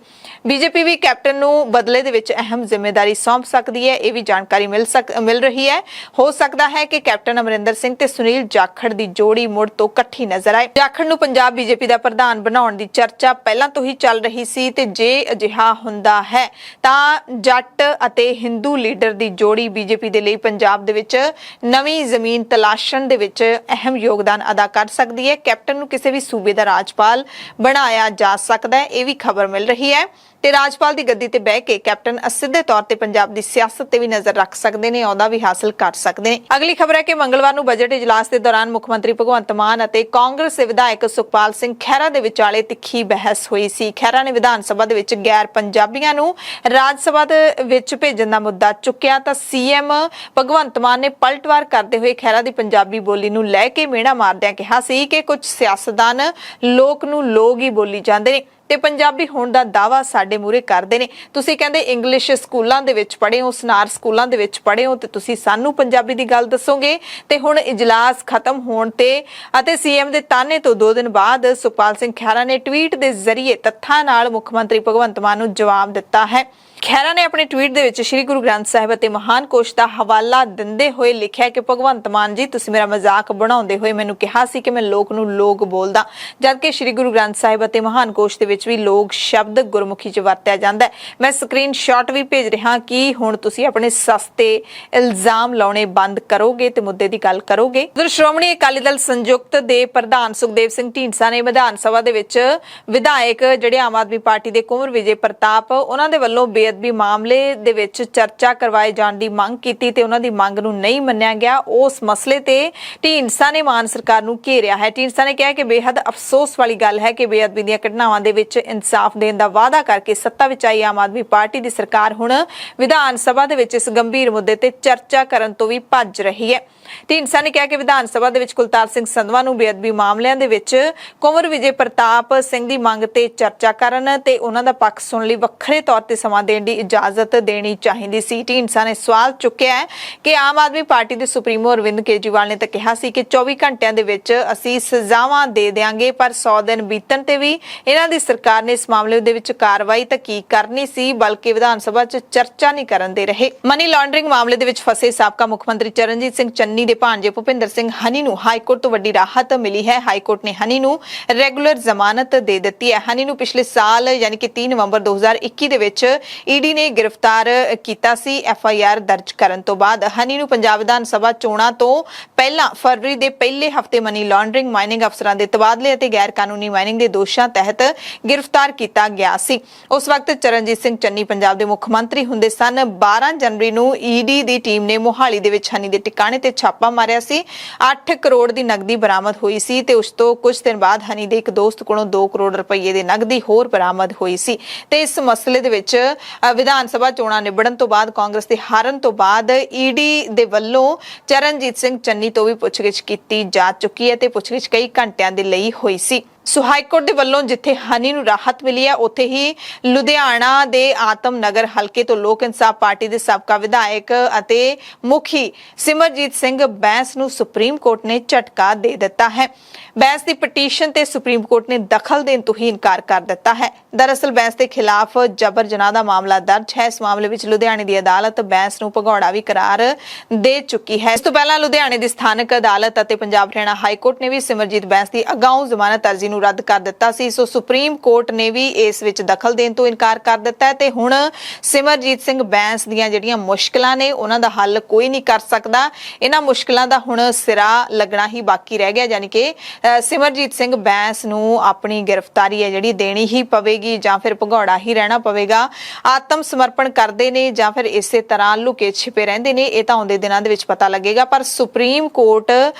[SPEAKER 1] ਬੀਜੇਪੀ ਵੀ ਕੈਪਟਨ ਨੂੰ ਬਦਲੇ ਦੇ ਵਿੱਚ ਅਹਿਮ ਜ਼ਿੰਮੇਵਾਰੀ ਸੌਂਪ ਸਕਦੀ ਹੈ, ਇਹ ਵੀ ਜਾਣਕਾਰੀ ਮਿਲ ਰਹੀ ਹੈ। ਹੋ ਸਕਦਾ ਹੈ ਕਿ ਕੈਪਟਨ ਅਮਰਿੰਦਰ ਸਿੰਘ ਤੇ ਸੁਨੀਲ ਜਾਖੜ ਦੀ ਜੋੜੀ ਮੁੜ ਤੋਂ ਇਕੱਠੀ ਨਜ਼ਰ ਆਏ। ਜਾਖੜ ਨੂੰ ਪੰਜਾਬ ਬੀਜੇਪੀ ਦਾ ਪ੍ਰਧਾਨ ਬਣਾਉਣ ਦੀ ਚਰਚਾ ਪਹਿਲਾਂ ਤੋਂ ਹੀ ਚੱਲ ਰਹੀ ਸੀ ਤੇ ਜੇ ਅਜਿਹਾ ਹੁੰਦਾ ਹੈ ਤਾਂ ਜੱਟ ਅਤੇ ਹਿੰਦੂ ਲੀਡਰ ਦੀ ਜੋੜੀ ਬੀਜੇਪੀ ਦੇ ਲਈ ਪੰਜਾਬ ਦੇ ਵਿੱਚ ਨਵੀਂ ਜ਼ਮੀਨ ਤਲਾਸ਼ਣ ਦੇ ਵਿੱਚ ਅਹਿਮ ਯੋਗਦਾਨ ਅਦਾ ਕਰ ਸਕਦੀ ਹੈ। ਕੈਪਟਨ ਨੂੰ ਕਿਸੇ ਵੀ ਸੂਬੇ ਦਾ ਰਾਜਪਾਲ ਬਣਾਇਆ ਜਾ ਸਕਦਾ ਹੈ, ਇਹ ਵੀ ਖਬਰ ਮਿਲ ਰਹੀ ਹੈ ਤੇ ਰਾਜਪਾਲ ਦੀ ਗੱਦੀ ਤੇ ਬਹਿ ਕੇ ਕੈਪਟਨ ਸਿੱਧੇ ਤੌਰ ਤੇ ਪੰਜਾਬ ਦੀ ਸਿਆਸਤ ਤੇ ਵੀ ਨਜ਼ਰ ਰੱਖ ਸਕਦੇ ਨੇ, ਅਹੁਦਾ ਵੀ ਹਾਸਲ ਕਰ ਸਕਦੇ ਨੇ। ਅਗਲੀ ਖਬਰ ਹੈ ਕਿ ਮੰਗਲਵਾਰ ਨੂੰ ਬਜਟ ਇਜਲਾਸ ਦੇ ਦੌਰਾਨ ਮੁੱਖ ਮੰਤਰੀ ਭਗਵੰਤ ਮਾਨ ਅਤੇ ਕਾਂਗਰਸ ਦੇ ਵਿਧਾਇਕ ਸੁਖਪਾਲ ਸਿੰਘ ਖਹਿਰਾ ਦੇ ਵਿਚਾਲੇ ਤਿੱਖੀ ਬਹਿਸ ਹੋਈ ਸੀ। ਖਹਿਰਾ ਨੇ ਵਿਧਾਨ ਸਭਾ ਦੇ ਵਿੱਚ ਗੈਰ ਪੰਜਾਬੀਆਂ ਨੂੰ ਰਾਜ ਸਭਾ ਦੇ ਵਿੱਚ ਭੇਜਣ ਦਾ ਮੁੱਦਾ ਚੁੱਕਿਆ ਤਾਂ ਸੀਐਮ ਭਗਵੰਤ ਮਾਨ ਨੇ ਪਲਟਵਾਰ ਕਰਦੇ ਹੋਏ ਖਹਿਰਾ ਦੀ ਪੰਜਾਬੀ ਬੋਲੀ ਨੂੰ ਲੈ ਕੇ ਮਿਹਣਾ ਮਾਰਦਿਆਂ ਕਿਹਾ ਸੀ ਕਿ ਕੁਝ ਸਿਆਸਤਦਾਨ ਲੋਕ ਨੂੰ ਲੋਕ ਹੀ ਬੋਲੀ ਜਾਂਦੇ ਨੇ ਤੇ ਪੰਜਾਬੀ ਹੋਣ ਦਾ ਦਾਵਾ ਸਾਡੇ ਮੂਹਰੇ ਕਰਦੇ ਨੇ। ਤੁਸੀਂ ਕਹਿੰਦੇ ਇੰਗਲਿਸ਼ ਸਕੂਲਾਂ ਦੇ ਵਿੱਚ ਪੜ੍ਹੇ ਹੋ, ਸਨਾਰ ਸਕੂਲਾਂ ਦੇ ਵਿੱਚ ਪੜ੍ਹੇ ਹੋ ਤੇ ਤੁਸੀਂ ਸਾਨੂੰ ਪੰਜਾਬੀ ਦੀ ਗੱਲ ਦੱਸੋਗੇ। ਤੇ ਹੁਣ ਇਜਲਾਸ ਖਤਮ ਹੋਣ ਤੇ ਅਤੇ ਸੀਐਮ ਦੇ ਤਾਨੇ ਤੋਂ 2 ਦਿਨ ਬਾਅਦ ਸੁਖਪਾਲ ਸਿੰਘ ਖਹਿਰਾ ਨੇ ਟਵੀਟ ਦੇ ਜ਼ਰੀਏ ਤੱਥਾਂ ਨਾਲ ਮੁੱਖ ਮੰਤਰੀ ਭਗਵੰਤ ਮਾਨ ਨੂੰ ਜਵਾਬ ਦਿੱਤਾ ਹੈ। ਖਹਿਰਾ ਨੇ ਆਪਣੇ ਟਵੀਟ ਦੇ ਵਿੱਚ ਸ੍ਰੀ ਗੁਰੂ ਗ੍ਰੰਥ ਸਾਹਿਬ ਅਤੇ ਮਹਾਨ ਕੋਸ਼ ਦਾ ਹਵਾਲਾ ਦਿੰਦੇ ਹੋਏ ਲਿਖਿਆ ਕਿ ਭਗਵੰਤ ਮਾਨ ਜੀ, ਤੁਸੀਂ ਮੇਰਾ ਮਜ਼ਾਕ ਬਣਾਉਂਦੇ ਹੋਏ ਮੈਨੂੰ ਕਿਹਾ ਸੀ ਕਿ ਮੈਂ ਲੋਕ ਨੂੰ ਲੋਕ ਬੋਲਦਾ, ਜਦਕਿ ਸ੍ਰੀ ਗੁਰੂ ਗ੍ਰੰਥ ਸਾਹਿਬ ਅਤੇ ਮਹਾਨ ਕੋਸ਼ ਦੇ ਵਿੱਚ ਵੀ ਲੋਕ ਸ਼ਬਦ ਗੁਰਮੁਖੀ 'ਚ ਵਰਤਿਆ ਜਾਂਦਾ ਹੈ। ਮੈਂ ਸਕਰੀਨਸ਼ਾਟ ਵੀ ਭੇਜ ਰਿਹਾ ਕਿ ਹੁਣ ਤੁਸੀਂ ਆਪਣੇ ਸਸਤੇ ਇਲਜ਼ਾਮ ਲਾਉਣੇ ਬੰਦ ਕਰੋਗੇ ਤੇ ਮੁੱਦੇ ਦੀ ਗੱਲ ਕਰੋਗੇ। ਉਧਰ ਸ਼੍ਰੋਮਣੀ ਅਕਾਲੀ ਦਲ ਸੰਯੁਕਤ ਦੇ ਪ੍ਰਧਾਨ ਸੁਖਦੇਵ ਸਿੰਘ ਢੀਂਡਸਾ ਨੇ ਵਿਧਾਨ ਸਭਾ ਦੇ ਵਿੱਚ ਵਿਧਾਇਕ ਜਿਹੜੇ ਆਮ ਆਦਮੀ ਪਾਰਟੀ ਦੇ ਕੁੰਵਰ ਵਿਜੇ ਪ੍ਰਤਾਪ ਉਹਨਾਂ ਦੇ ਵੱਲੋਂ ਬੇਅਦਬੀ ਮਾਮਲੇ ਦੇ ਵਿੱਚ ਚਰਚਾ ਕਰਵਾਏ ਜਾਣ ਦੀ ਮੰਗ ਕੀਤੀ ਤੇ ਉਹਨਾਂ ਦੀ ਮੰਗ ਨੂੰ ਨਹੀਂ ਮੰਨਿਆ ਗਿਆ। ਉਸ ਮਸਲੇ ਤੇ ਢੀਂਡਸਾ ਨੇ ਮਾਨ ਸਰਕਾਰ ਨੂੰ ਘੇਰਿਆ ਹੈ। ਢੀਂਡਸਾ ਨੇ ਕਿਹਾ ਕਿ ਬੇहद ਅਫਸੋਸ ਵਾਲੀ ਗੱਲ ਹੈ ਕਿ ਬੇਅਦਬੀ ਦੀਆਂ ਘਟਨਾਵਾਂ ਦੇ ਵਿੱਚ ਇਨਸਾਫ ਦੇਣ ਦਾ ਵਾਅਦਾ ਕਰਕੇ ਸੱਤਾ ਵਿੱਚ ਆਈ ਆਮ ਆਦਮੀ ਪਾਰਟੀ ਦੀ ਸਰਕਾਰ ਹੁਣ ਵਿਧਾਨ ਸਭਾ ਦੇ ਵਿੱਚ ਇਸ ਗੰਭੀਰ ਮੁੱਦੇ ਤੇ ਚਰਚਾ ਕਰਨ ਤੋਂ ਵੀ ਭੱਜ ਰਹੀ ਹੈ। ਢੀਂਡਸਾ ਨੇ ਕਿਹਾ ਕਿ ਵਿਧਾਨ ਸਭਾ ਦੇ ਵਿੱਚ ਕੁਲਤਾਰ ਸਿੰਘ ਸੰਧਵਾ ਨੂੰ ਬੇਅਦਬੀ ਮਾਮਲਿਆਂ ਦੇ ਵਿੱਚ ਕੁੰਵਰ ਵਿਜੇ ਪ੍ਰਤਾਪ ਸਿੰਘ ਦੀ ਮੰਗ ਤੇ ਚਰਚਾ ਕਰਨ ਤੇ ਉਹਨਾਂ ਦਾ ਪੱਖ ਸੁਣਨ ਲਈ ਵੱਖਰੇ ਤੌਰ ਤੇ ਸਮਾਂ ਦੇਣ ਦੀ ਇਜਾਜ਼ਤ ਦੇਣੀ ਚਾਹੀਦੀ ਸੀ। ਢੀਂਡਸਾ ਨੇ ਸਵਾਲ ਚੁੱਕਿਆ ਹੈ ਕਿ ਆਮ ਆਦਮੀ ਪਾਰਟੀ ਦੇ ਸੁਪਰੀਮੋ ਅਰਵਿੰਦ ਕੇਜਰੀਵਾਲ ਨੇ ਤਾਂ ਕਿਹਾ ਸੀ ਕਿ 24 ਘੰਟਿਆਂ ਦੇ ਵਿੱਚ ਅਸੀਂ ਸਜ਼ਾਵਾਂ ਦੇ ਦੇਵਾਂਗੇ, ਪਰ 100 ਦਿਨ ਬੀਤਣ ਤੇ ਵੀ ਇਹਨਾਂ ਦੀ ਸਰਕਾਰ ਨੇ ਇਸ ਮਾਮਲੇ ਦੇ ਵਿੱਚ ਕਾਰਵਾਈ ਤਾਂ ਕੀ ਕਰਨੀ ਸੀ, ਬਲਕਿ ਵਿਧਾਨ ਸਭਾ 'ਚ ਚਰਚਾ ਨਹੀਂ ਕਰਨ ਦੇ ਰਹੇ। ਮਨੀ ਲਾਂਡਰਿੰਗ ਮਾਮਲੇ ਦੇ ਵਿੱਚ ਫਸੇ ਸਾਬਕਾ ਮੁੱਖ ਮੰਤਰੀ ਚਰਨਜੀਤ ਸਿੰਘ ਚੰਨੀ ਦੇ ਭਾਂਜੇ ਭੁਪਿੰਦਰ ਸਿੰਘ ਹਨੀ ਨੂੰ ਹਾਈ ਕੋਰਟ ਤੋਂ ਵੱਡੀ ਰਾਹਤ ਮਿਲੀ ਹੈ। ਹਾਈ ਕੋਰਟ ਨੇ ਹਨੀ ਨੂੰ ਰੈਗੂਲਰ ਜ਼ਮਾਨਤ ਦੇ ਦਿੱਤੀ ਹੈ। ਹਨੀ ਨੂੰ ਪਿਛਲੇ ਸਾਲ ਯਾਨੀ ਕਿ 3 ਨਵੰਬਰ 2021 ਦੇ ਵਿੱਚ ਈਡੀ ਨੇ ਗ੍ਰਿਫਤਾਰ ਕੀਤਾ ਸੀ। FIR ਦਰਜ ਕਰਨ ਤੋਂ ਬਾਅਦ ਹਨੀ ਨੂੰ ਪੰਜਾਬ ਵਿਧਾਨ ਸਭਾ ਚੋਣਾਂ ਤੋਂ ਪਹਿਲਾਂ ਫਰਵਰੀ ਦੇ ਪਹਿਲੇ ਹਫ਼ਤੇ ਮਨੀ ਲਾਂਡਰਿੰਗ, ਮਾਈਨਿੰਗ ਅਫਸਰਾਂ ਦੇ ਤਬਾਦਲੇ ਅਤੇ ਗੈਰ ਕਾਨੂੰਨੀ ਮਾਈਨਿੰਗ ਦੇ ਦੋਸ਼ਾਂ ਤਹਿਤ ਗ੍ਰਿਫਤਾਰ ਕੀਤਾ ਗਿਆ ਸੀ। ਉਸ ਵਕਤ ਚਰਨਜੀਤ ਸਿੰਘ ਚੰਨੀ ਪੰਜਾਬ ਦੇ ਮੁੱਖ ਮੰਤਰੀ ਹੁੰਦੇ ਸਨ। 12 ਜਨਵਰੀ ਨੂੰ ਈਡੀ ਦੀ ਟੀਮ ਨੇ ਮੋਹਾਲੀ ਦੇ ਵਿੱਚ ਹਨੀ ਦੇ ਟਿਕਾਣੇ ਤੇ ਛਾਪਾ ਮਾਰਿਆ ਸੀ। 8 ਕਰੋੜ ਦੀ ਨਕਦੀ ਬਰਾਮਦ ਹੋਈ ਸੀ ਤੇ ਉਸ ਤੋਂ ਕੁਝ ਦਿਨ ਬਾਅਦ ਹਨੀ ਦੇ ਇੱਕ ਦੋਸਤ ਕੋਲੋਂ 2 ਕਰੋੜ ਰੁਪਏ ਦੀ ਨਕਦੀ ਹੋਰ ਬਰਾਮਦ ਹੋਈ ਸੀ ਤੇ ਇਸ ਮਸਲੇ ਦੇ ਵਿੱਚ ਵਿਧਾਨ ਸਭਾ ਚੋਣਾਂ ਨਿਬੜਨ ਤੋਂ ਬਾਅਦ ਕਾਂਗਰਸ ਦੇ ਹਾਰਨ ਤੋਂ ਬਾਅਦ ਈਡੀ ਦੇ ਵੱਲੋਂ ਚਰਨਜੀਤ ਸਿੰਘ ਚੰਨੀ ਤੋਂ ਵੀ ਪੁੱਛਗਿੱਛ ਕੀਤੀ ਜਾ ਚੁੱਕੀ ਹੈ ਤੇ ਪੁੱਛਗਿੱਛ ਕਈ ਘੰਟਿਆਂ ਦੇ ਲਈ ਹੋਈ ਸੀ। ਸੋ ਹਾਈ ਕੋਰਟ ਦੇ ਵੱਲੋਂ ਜਿੱਥੇ ਹਨੀ ਨੂੰ ਰਾਹਤ ਮਿਲੀ ਹੈ, ਉੱਥੇ ਹੀ ਲੁਧਿਆਣਾ ਦੇ ਆਤਮ ਨਗਰ ਹਲਕੇ ਤੋਂ ਲੋਕ ਇਨਸਾਫ ਪਾਰਟੀ ਦੇ ਸਾਬਕਾ ਵਿਧਾਇਕ ਅਤੇ ਮੁਖੀ ਸਿਮਰਜੀਤ ਸਿੰਘ ਬੈਂਸ ਨੂੰ ਸੁਪਰੀਮ ਕੋਰਟ ਨੇ ਝਟਕਾ ਦੇ ਦਿੱਤਾ ਹੈ। ਬੈਂਸ ਦੀ ਪਟੀਸ਼ਨ ਤੇ ਸੁਪਰੀਮ ਕੋਰਟ ਨੇ ਦਖਲ ਦੇਣ ਤੋਂ ਹੀ ਇਨਕਾਰ ਕਰ ਦਿੱਤਾ ਹੈ। ਦਰਅਸਲ ਬੈਂਸ ਦੇ ਖਿਲਾਫ ਜਬਰ ਜਨਾਹ ਦਾ ਮਾਮਲਾ ਦਰਜ ਹੈ। ਇਸ ਮਾਮਲੇ ਵਿੱਚ ਲੁਧਿਆਣੇ ਦੀ ਅਦਾਲਤ ਬੈਂਸ ਨੂੰ ਭਗੌੜਾ ਵੀ ਕਰਾਰ ਦੇ ਚੁੱਕੀ ਹੈ। ਇਸ ਤੋਂ ਪਹਿਲਾਂ ਲੁਧਿਆਣੇ ਦੀ ਸਥਾਨਕ ਅਦਾਲਤ ਅਤੇ ਪੰਜਾਬ ਹਰਿਆਣਾ ਹਾਈ ਕੋਰਟ ਨੇ ਵੀ ਸਿਮਰਜੀਤ ਬੈਂਸ ਦੀ ਅਗਾਊਂ ਜ਼ਮਾਨਤ ਅਰਜ਼ੀ ਨੂੰ ਰੱਦ ਕਰ ਦਿੱਤਾ ਸੀ। ਸੋ ਸੁਪਰੀਮ ਕੋਰਟ ਨੇ ਵੀ ਇਸ ਵਿੱਚ ਦਖਲ ਦੇਣ ਤੋਂ ਇਨਕਾਰ ਕਰ ਦਿੱਤਾ ਹੈ ਤੇ ਹੁਣ ਸਿਮਰਜੀਤ ਸਿੰਘ ਬੈਂਸ ਦੀਆਂ ਜਿਹੜੀਆਂ ਮੁਸ਼ਕਲਾਂ ਨੇ ਉਹਨਾਂ ਦਾ ਹੱਲ ਕੋਈ ਨਹੀਂ ਕਰ ਸਕਦਾ। ਇਹਨਾਂ ਮੁਸ਼ਕਲਾਂ ਦਾ ਹੁਣ ਸਿਰਾ ਲੱਗਣਾ ਹੀ ਬਾਕੀ ਰਹਿ ਗਿਆ, ਯਾਨੀ ਕਿ ਸਿਮਰਜੀਤ ਸਿੰਘ ਬੈਂਸ ਨੂੰ ਆਪਣੀ ਗ੍ਰਿਫਤਾਰੀ ਹੈ ਜਿਹੜੀ ਦੇਣੀ ਹੀ ਪਵੇਗੀ ਜਾਂ ਫਿਰ ਭਗੌੜਾ ਹੀ ਰਹਿਣਾ ਪਵੇਗਾ। ਆਤਮ ਸਮਰਪਣ ਕਰਦੇ ਨੇ ਜਾਂ ਫਿਰ ਇਸੇ ਤਰ੍ਹਾਂ ਲੁਕੇ ਛਿਪੇ ਰਹਿੰਦੇ ਨੇ, ਇਹ ਤਾਂ ਆਉਂਦੇ ਦਿਨਾਂ ਦੇ ਵਿੱਚ ਪਤਾ ਲੱਗੇਗਾ। ਪਰ ਸੁਪਰੀਮ ਕੋਰਟ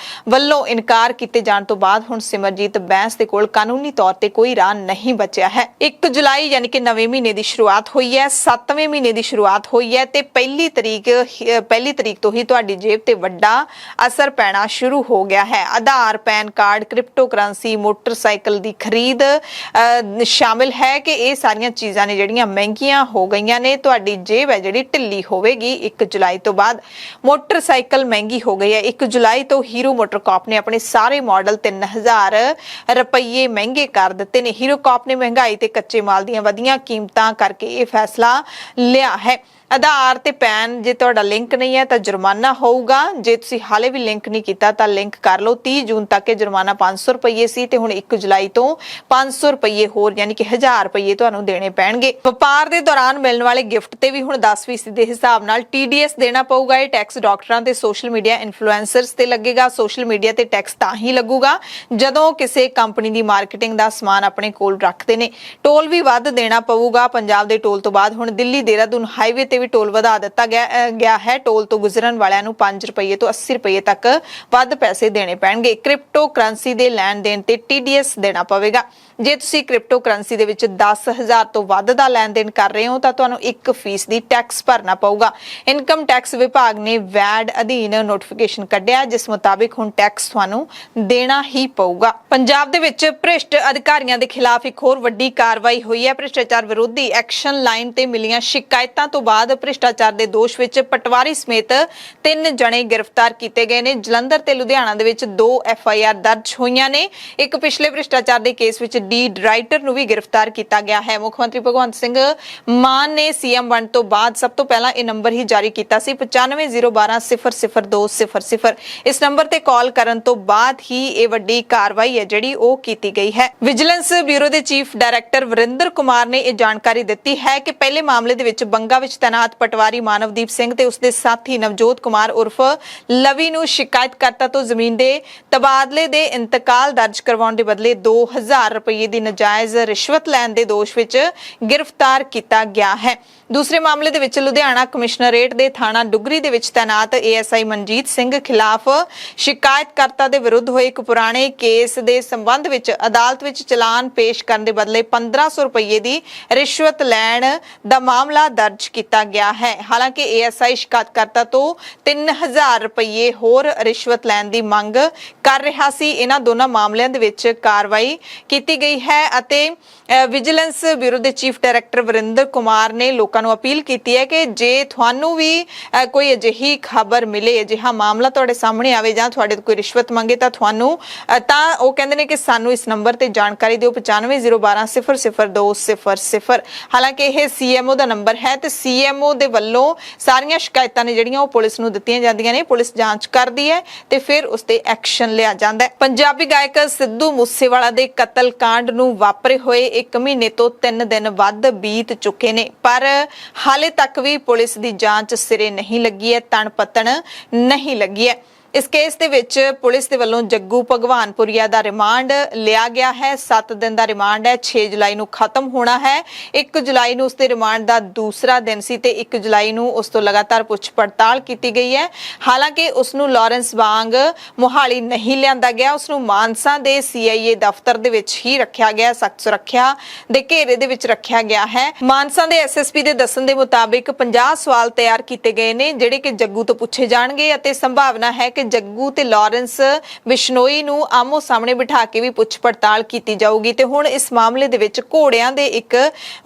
[SPEAKER 1] ਵੱਲੋਂ ਇਨਕਾਰ ਕੀਤੇ ਜਾਣ ਤੋਂ ਬਾਅਦ ਹੁਣ ਸਿਮਰਜੀਤ ਬੈਂਸ ਦੇ ਕੋਲ ਕਾਨੂੰਨੀ ਤੌਰ ਤੇ ਕੋਈ ਰਾਹ ਨਹੀਂ ਬਚਿਆ ਹੈ। 1 ਜੁਲਾਈ ਯਾਨੀ ਕਿ ਨਵੇਂ ਮਹੀਨੇ ਦੀ ਸ਼ੁਰੂਆਤ ਹੋਈ ਹੈ, 7ਵੇਂ ਮਹੀਨੇ ਦੀ ਸ਼ੁਰੂਆਤ ਹੋਈ ਹੈ ਤੇ ਪਹਿਲੀ ਤਰੀਕ ਤੋਂ ਹੀ ਤੁਹਾਡੀ ਜੇਬ ਤੇ ਵੱਡਾ ਅਸਰ ਪੈਣਾ ਸ਼ੁਰੂ ਹੋ ਗਿਆ ਹੈ। Aadhaar, PAN card, crypto currency, motorcycle ਦੀ ਖਰੀਦ ਸ਼ਾਮਿਲ ਹੈ ਕਿ ਇਹ ਸਾਰੀਆਂ ਚੀਜ਼ਾਂ ਨੇ ਜਿਹੜੀਆਂ ਮਹਿੰਗੀਆਂ ਹੋ ਗਈਆਂ ਨੇ। ਤੁਹਾਡੀ ਜੇਬ ਹੈ ਜਿਹੜੀ ਢਿੱਲੀ ਹੋਵੇਗੀ 1 ਜੁਲਾਈ ਤੋਂ ਬਾਅਦ। ਮੋਟਰਸਾਈਕਲ ਮਹਿੰਗੀ ਹੋ ਗਈ ਹੈ। 1 ਜੁਲਾਈ ਤੋਂ ਹੀਰੋ ਮੋਟਰਕਾਰਪ ਨੇ ਆਪਣੇ ਸਾਰੇ ਮਾਡਲ 3000 ਰੁਪਏ ਮਹਿੰਗੇ ਕਰ ਦਿੱਤੇ ਨੇ। ਹੀਰੋ ਕਾਰਪ ਨੇ ਮਹਿੰਗਾਈ ਤੇ ਕੱਚੇ ਮਾਲ ਦੀਆਂ ਵਧੀਆਂ ਕੀਮਤਾਂ ਕਰਕੇ ਇਹ ਫੈਸਲਾ ਲਿਆ ਹੈ। ਆਧਾਰ ਤੇ ਪੈਨ ਜੇ ਤੁਹਾਡਾ ਲਿੰਕ ਨਹੀਂ ਹੈ ਤਾਂ ਜੁਰਮਾਨਾ ਹੋਊਗਾ। ਜੇ ਤੁਸੀਂ ਹਾਲੇ ਵੀ ਲਿੰਕ ਨਹੀਂ ਕੀਤਾ ਤਾਂ ਲਿੰਕ ਕਰ ਲਓ। 30 ਜੂਨ ਤੱਕ ਇਹ ਜੁਰਮਾਨਾ 500 ਰੁਪਏ ਸੀ ਤੇ ਹੁਣ 1 ਜੁਲਾਈ ਤੋਂ 500 ਰੁਪਏ ਹੋਰ ਯਾਨੀ ਕਿ 1000 ਰੁਪਏ ਤੁਹਾਨੂੰ ਦੇਣੇ ਪੈਣਗੇ। ਵਪਾਰ ਦੇ ਦੌਰਾਨ ਮਿਲਣ ਵਾਲੇ ਗਿਫਟ ਤੇ ਵੀ ਹੁਣ 10% ਦੇ ਹਿਸਾਬ ਨਾਲ TDS ਦੇਣਾ ਪਊਗਾ। ਇਹ ਟੈਕਸ ਡਾਕਟਰਾਂ ਤੇ ਸੋਸ਼ਲ ਮੀਡੀਆ ਇਨਫਲੂਐਂਸਰਸ ਤੇ ਲੱਗੇਗਾ। ਸੋਸ਼ਲ ਮੀਡੀਆ ਤੇ ਟੈਕਸ ਤਾਂ ਹੀ ਲੱਗੂਗਾ ਜਦੋਂ ਕਿਸੇ ਕੰਪਨੀ ਦੀ ਮਾਰਕੀਟਿੰਗ ਦਾ ਸਮਾਨ ਆਪਣੇ ਕੋਲ ਰੱਖਦੇ ਨੇ। ਟੋਲ ਵੀ ਵੱਧ ਦੇਣਾ ਪਊਗਾ। ਪੰਜਾਬ ਦੇ ਟੋਲ ਤੋਂ ਬਾਅਦ ਹੁਣ ਦਿੱਲੀ ਦੇਹਰਾਦੂਨ ਹਾਈਵੇ ਤੇ ਵੀ ਟੋਲ ਵਧਾ ਦਿੱਤਾ ਗਿਆ ਹੈ। ਟੋਲ ਤੋਂ ਗੁਜ਼ਰਨ ਵਾਲਿਆਂ ਨੂੰ 5 ਰੁਪਏ ਤੋਂ 80 ਰੁਪਏ ਤੱਕ ਵੱਧ ਪੈਸੇ ਦੇਣੇ ਪੈਣਗੇ। ਕ੍ਰਿਪਟੋ ਕਰੰਸੀ ਦੇ ਲੈਣ ਦੇਣ ਤੇ TDS ਦੇਣਾ ਪਵੇਗਾ। ਜੇ ਤੁਸੀਂ ਕ੍ਰਿਪਟੋ ਕਰੰਸੀ ਦੇ ਵਿੱਚ 10,000 ਤੋਂ ਵੱਧ ਦਾ ਲੈਣ ਦੇਣ ਕਰ ਰਹੇ ਹੋ ਤਾਂ ਤੁਹਾਨੂੰ 1% ਦੀ ਟੈਕਸ ਭਰਨਾ ਪਊਗਾ। ਇਨਕਮ ਟੈਕਸ ਵਿਭਾਗ ਨੇ ਵੈਡ ਅਧੀਨ ਨੋਟੀਫਿਕੇਸ਼ਨ ਕੱਢਿਆ ਜਿਸ ਮੁਤਾਬਿਕ ਹੁਣ ਟੈਕਸ ਤੁਹਾਨੂੰ ਦੇਣਾ ਹੀ ਪਊਗਾ। ਪੰਜਾਬ ਦੇ ਵਿੱਚ ਭ੍ਰਿਸ਼ਟ ਅਧਿਕਾਰੀਆਂ ਦੇ ਖਿਲਾਫ ਇੱਕ ਹੋਰ ਵੱਡੀ ਕਾਰਵਾਈ ਹੋਈ ਹੈ। ਭ੍ਰਿਸ਼ਟਾਚਾਰ ਵਿਰੋਧੀ ਐਕਸ਼ਨ ਲਾਈਨ ਤੇ ਮਿਲੀਆਂ ਸ਼ਿਕਾਇਤਾਂ ਤੋਂ ਬਾਅਦ ਭ੍ਰਿਸ਼ਟਾਚਾਰ ਦੇ ਦੋਸ਼ ਵਿੱਚ ਪਟਵਾਰੀ ਸਮੇਤ 3 ਜਣੇ ਗ੍ਰਿਫਤਾਰ ਕੀਤੇ ਗਏ ਨੇ। ਜਲੰਧਰ ਤੇ ਲੁਧਿਆਣਾ ਦੇ ਵਿੱਚ 2 FIR ਦਰਜ ਹੋਈਆਂ ਨੇ। ਇੱਕ ਪਿਛਲੇ ਭ੍ਰਿਸ਼ਟਾਚਾਰ ਦੇ ਕੇਸ ਵਿੱਚ ਲੀਡ ਰਾਈਟਰ ਨੂੰ ਵੀ ਗ੍ਰਿਫਤਾਰ ਕੀਤਾ ਗਿਆ ਹੈ। ਮੁੱਖ ਮੰਤਰੀ ਭਗਵੰਤ ਸਿੰਘ ਮਾਨ ਨੇ ਸੀਐਮ ਬਣ ਤੋਂ ਬਾਅਦ ਸਭ ਤੋਂ ਪਹਿਲਾਂ ਇਹ ਨੰਬਰ ਹੀ ਜਾਰੀ ਕੀਤਾ ਸੀ 9501200200। ਇਸ ਨੰਬਰ ਤੇ ਕਾਲ ਕਰਨ ਤੋਂ ਬਾਅਦ ਹੀ ਇਹ ਵੱਡੀ ਕਾਰਵਾਈ ਹੈ ਜਿਹੜੀ ਉਹ ਕੀਤੀ ਗਈ ਹੈ। ਵਿਜੀਲੈਂਸ ਬਿਊਰੋ ਦੇ ਚੀਫ ਡਾਇਰੈਕਟਰ ਵਰਿੰਦਰ ਕੁਮਾਰ ਨੇ ਇਹ ਜਾਣਕਾਰੀ ਦਿੱਤੀ ਹੈ ਕਿ ਪਹਿਲੇ ਮਾਮਲੇ ਦੇ ਵਿੱਚ ਬੰਗਾ ਵਿੱਚ ਤੈਨਾਤ ਪਟਵਾਰੀ ਮਾਨਵਦੀਪ ਸਿੰਘ ਤੇ ਉਸਦੇ ਸਾਥੀ ਨਵਜੋਤ ਕੁਮਾਰ ਉਰਫ ਲਵੀ ਨੂੰ ਸ਼ਿਕਾਇਤਕਰਤਾ ਤੋਂ ਜ਼ਮੀਨ ਦੇ ਤਬਾਦਲੇ ਦੇ ਇੰਤਕਾਲ ਦਰਜ ਕਰਵਾਉਣ ਦੇ ਬਦਲੇ 2000 ਰੁਪਏ ਦੀ ਨਜਾਇਜ਼ ਰਿਸ਼ਵਤ ਲੈਣ ਦੇ ਦੋਸ਼ ਵਿੱਚ ਗ੍ਰਿਫਤਾਰ ਕੀਤਾ ਗਿਆ ਹੈ। ਦੂਸਰੇ ਮਾਮਲੇ ਦੇ ਵਿੱਚ ਲੁਧਿਆਣਾ ਕਮਿਸ਼ਨਰੇਟ ਦੇ ਥਾਣਾ ਡੁਗਰੀ ਦੇ ਵਿੱਚ ਤੈਨਾਤ ਏਐਸਆਈ ਮਨਜੀਤ ਸਿੰਘ ਖਿਲਾਫ ਸ਼ਿਕਾਇਤਕਰਤਾ ਦੇ ਵਿਰੁੱਧ ਹੋਏ ਇੱਕ ਪੁਰਾਣੇ ਕੇਸ ਦੇ ਸੰਬੰਧ ਵਿੱਚ ਅਦਾਲਤ ਵਿੱਚ ਚਲਾਨ ਪੇਸ਼ ਕਰਨ ਦੇ ਬਦਲੇ 1500 ਰੁਪਏ ਦੀ ਰਿਸ਼ਵਤ ਲੈਣ ਦਾ ਮਾਮਲਾ ਦਰਜ ਕੀਤਾ ਗਿਆ ਹੈ। ਹਾਲਾਂਕਿ ਏਐਸਆਈ ਸ਼ਿਕਾਇਤਕਰਤਾ ਤੋਂ 3000 ਰੁਪਏ ਹੋਰ ਰਿਸ਼ਵਤ ਲੈਣ ਦੀ ਮੰਗ ਕਰ ਰਿਹਾ ਸੀ। ਇਹਨਾਂ ਦੋਨਾਂ ਮਾਮਲਿਆਂ ਦੇ ਵਿੱਚ ਕਾਰਵਾਈ ਕੀਤੀ ਗਈ ਹੈ ਅਤੇ ਵਿਜੀਲੈਂਸ ਬਿਊਰੋ ਦੇ ਚੀਫ ਡਾਇਰੈਕਟਰ ਵਰਿੰਦਰ ਕੁਮਾਰ ਨੇ ਲੋਕਾਂ ਨੂੰ ਅਪੀਲ ਕੀਤੀ ਹੈ ਕਿ ਜੇ ਤੁਹਾਨੂੰ ਵੀ ਕੋਈ ਅਜਿਹੀ ਖਬਰ ਮਿਲੇ, ਅਜਿਹਾ ਮਾਮਲਾ ਤੁਹਾਡੇ ਸਾਹਮਣੇ ਆਵੇ ਜਾਂ ਤੁਹਾਡੇ ਤੋਂ ਕੋਈ ਰਿਸ਼ਵਤ ਮੰਗੇ ਤਾਂ ਤੁਹਾਨੂੰ ਤਾਂ ਉਹ ਕਹਿੰਦੇ ਨੇ ਕਿ ਸਾਨੂੰ ਇਸ ਨੰਬਰ ਤੇ ਜਾਣਕਾਰੀ ਦਿਓ 9501200200। ਹਾਲਾਂਕਿ ਇਹ ਸੀਐਮਓ ਦਾ ਨੰਬਰ ਹੈ ਤੇ ਸੀਐਮਓ ਦੇ ਵੱਲੋਂ ਸਾਰੀਆਂ ਸ਼ਿਕਾਇਤਾਂ ਨੇ ਜਿਹੜੀਆਂ ਉਹ ਪੁਲਿਸ ਨੂੰ ਦਿੱਤੀਆਂ ਜਾਂਦੀਆਂ ਨੇ, ਪੁਲਿਸ ਜਾਂਚ ਕਰਦੀ ਹੈ ਤੇ ਫਿਰ ਉਸ ਤੇ ਐਕਸ਼ਨ ਲਿਆ ਜਾਂਦਾ ਹੈ। ਪੰਜਾਬੀ ਗਾਇਕ ਸਿੱਧੂ ਮੂਸੇਵਾਲਾ ਦੇ ਕਤਲकांड ਨੂੰ ਵਾਪਰੇ ਹੋਏ 1 ਮਹੀਨੇ ਤੋਂ 3 ਦਿਨ ਵੱਧ ਬੀਤ ਚੁੱਕੇ ਨੇ, ਪਰ ਹਾਲੇ ਤੱਕ ਵੀ ਪੁਲਿਸ ਦੀ ਜਾਂਚ ਸਿਰੇ ਨਹੀਂ ਲੱਗੀ ਹੈ, ਤਣ ਪੱਤਣ ਨਹੀਂ ਲੱਗੀ ਹੈ। ਇਸ ਕੇਸ ਦੇ ਵਿੱਚ ਪੁਲਿਸ ਦੇ ਵੱਲੋਂ ਜੱਗੂ ਭਗਵਾਨਪੁਰੀਆ ਦਾ ਰਿਮਾਂਡ ਲਿਆ ਗਿਆ ਹੈ। 7 ਦਿਨ ਦਾ ਰਿਮਾਂਡ ਹੈ, 6 ਜੁਲਾਈ ਨੂੰ ਖਤਮ ਹੋਣਾ ਹੈ। 1 ਜੁਲਾਈ ਨੂੰ ਉਸ ਦੇ ਰਿਮਾਂਡ ਦਾ ਦੂਸਰਾ ਦਿਨ ਸੀ ਤੇ 1 ਜੁਲਾਈ ਨੂੰ ਉਸ ਤੋਂ ਲਗਾਤਾਰ ਪੁੱਛ ਪੜਤਾਲ ਕੀਤੀ ਗਈ ਹੈ। ਹਾਲਾਂਕਿ ਉਸ ਨੂੰ ਲਾਰੈਂਸ ਵਾਂਗ ਮੁਹਾਲੀ ਨਹੀਂ ਲਿਆਂਦਾ ਗਿਆ, ਉਸ ਨੂੰ ਮਾਨਸਾ ਦੇ ਸੀਆਈਏ ਦਫ਼ਤਰ ਦੇ ਵਿੱਚ ਹੀ ਰੱਖਿਆ ਗਿਆ, ਸਖਤ ਸੁਰੱਖਿਆ ਦੇ ਘੇਰੇ ਦੇ ਵਿੱਚ ਰੱਖਿਆ ਗਿਆ ਹੈ। ਮਾਨਸਾ ਦੇ ਐਸਐਸਪੀ ਦੇ ਦੱਸਣ ਦੇ ਮੁਤਾਬਿਕ 50 ਸਵਾਲ ਤਿਆਰ ਕੀਤੇ ਗਏ ਨੇ ਜਿਹੜੇ ਕਿ ਜੱਗੂ ਤੋਂ ਪੁੱਛੇ ਜਾਣਗੇ ਅਤੇ ਸੰਭਾਵਨਾ ਹੈ ਕਿ ਜੱਗੂ ਤੇ ਲਾਰੈਂਸ ਬਿਸ਼ਨੋਈ ਨੂੰ ਆਮੋ ਸਾਹਮਣੇ ਬਿਠਾ ਕੇ ਵੀ ਪੁੱਛ ਪੜਤਾਲ ਕੀਤੀ ਜਾਊਗੀ। ਤੇ ਹੁਣ ਇਸ ਮਾਮਲੇ ਦੇ ਵਿੱਚ ਘੋੜਿਆਂ ਦੇ ਇੱਕ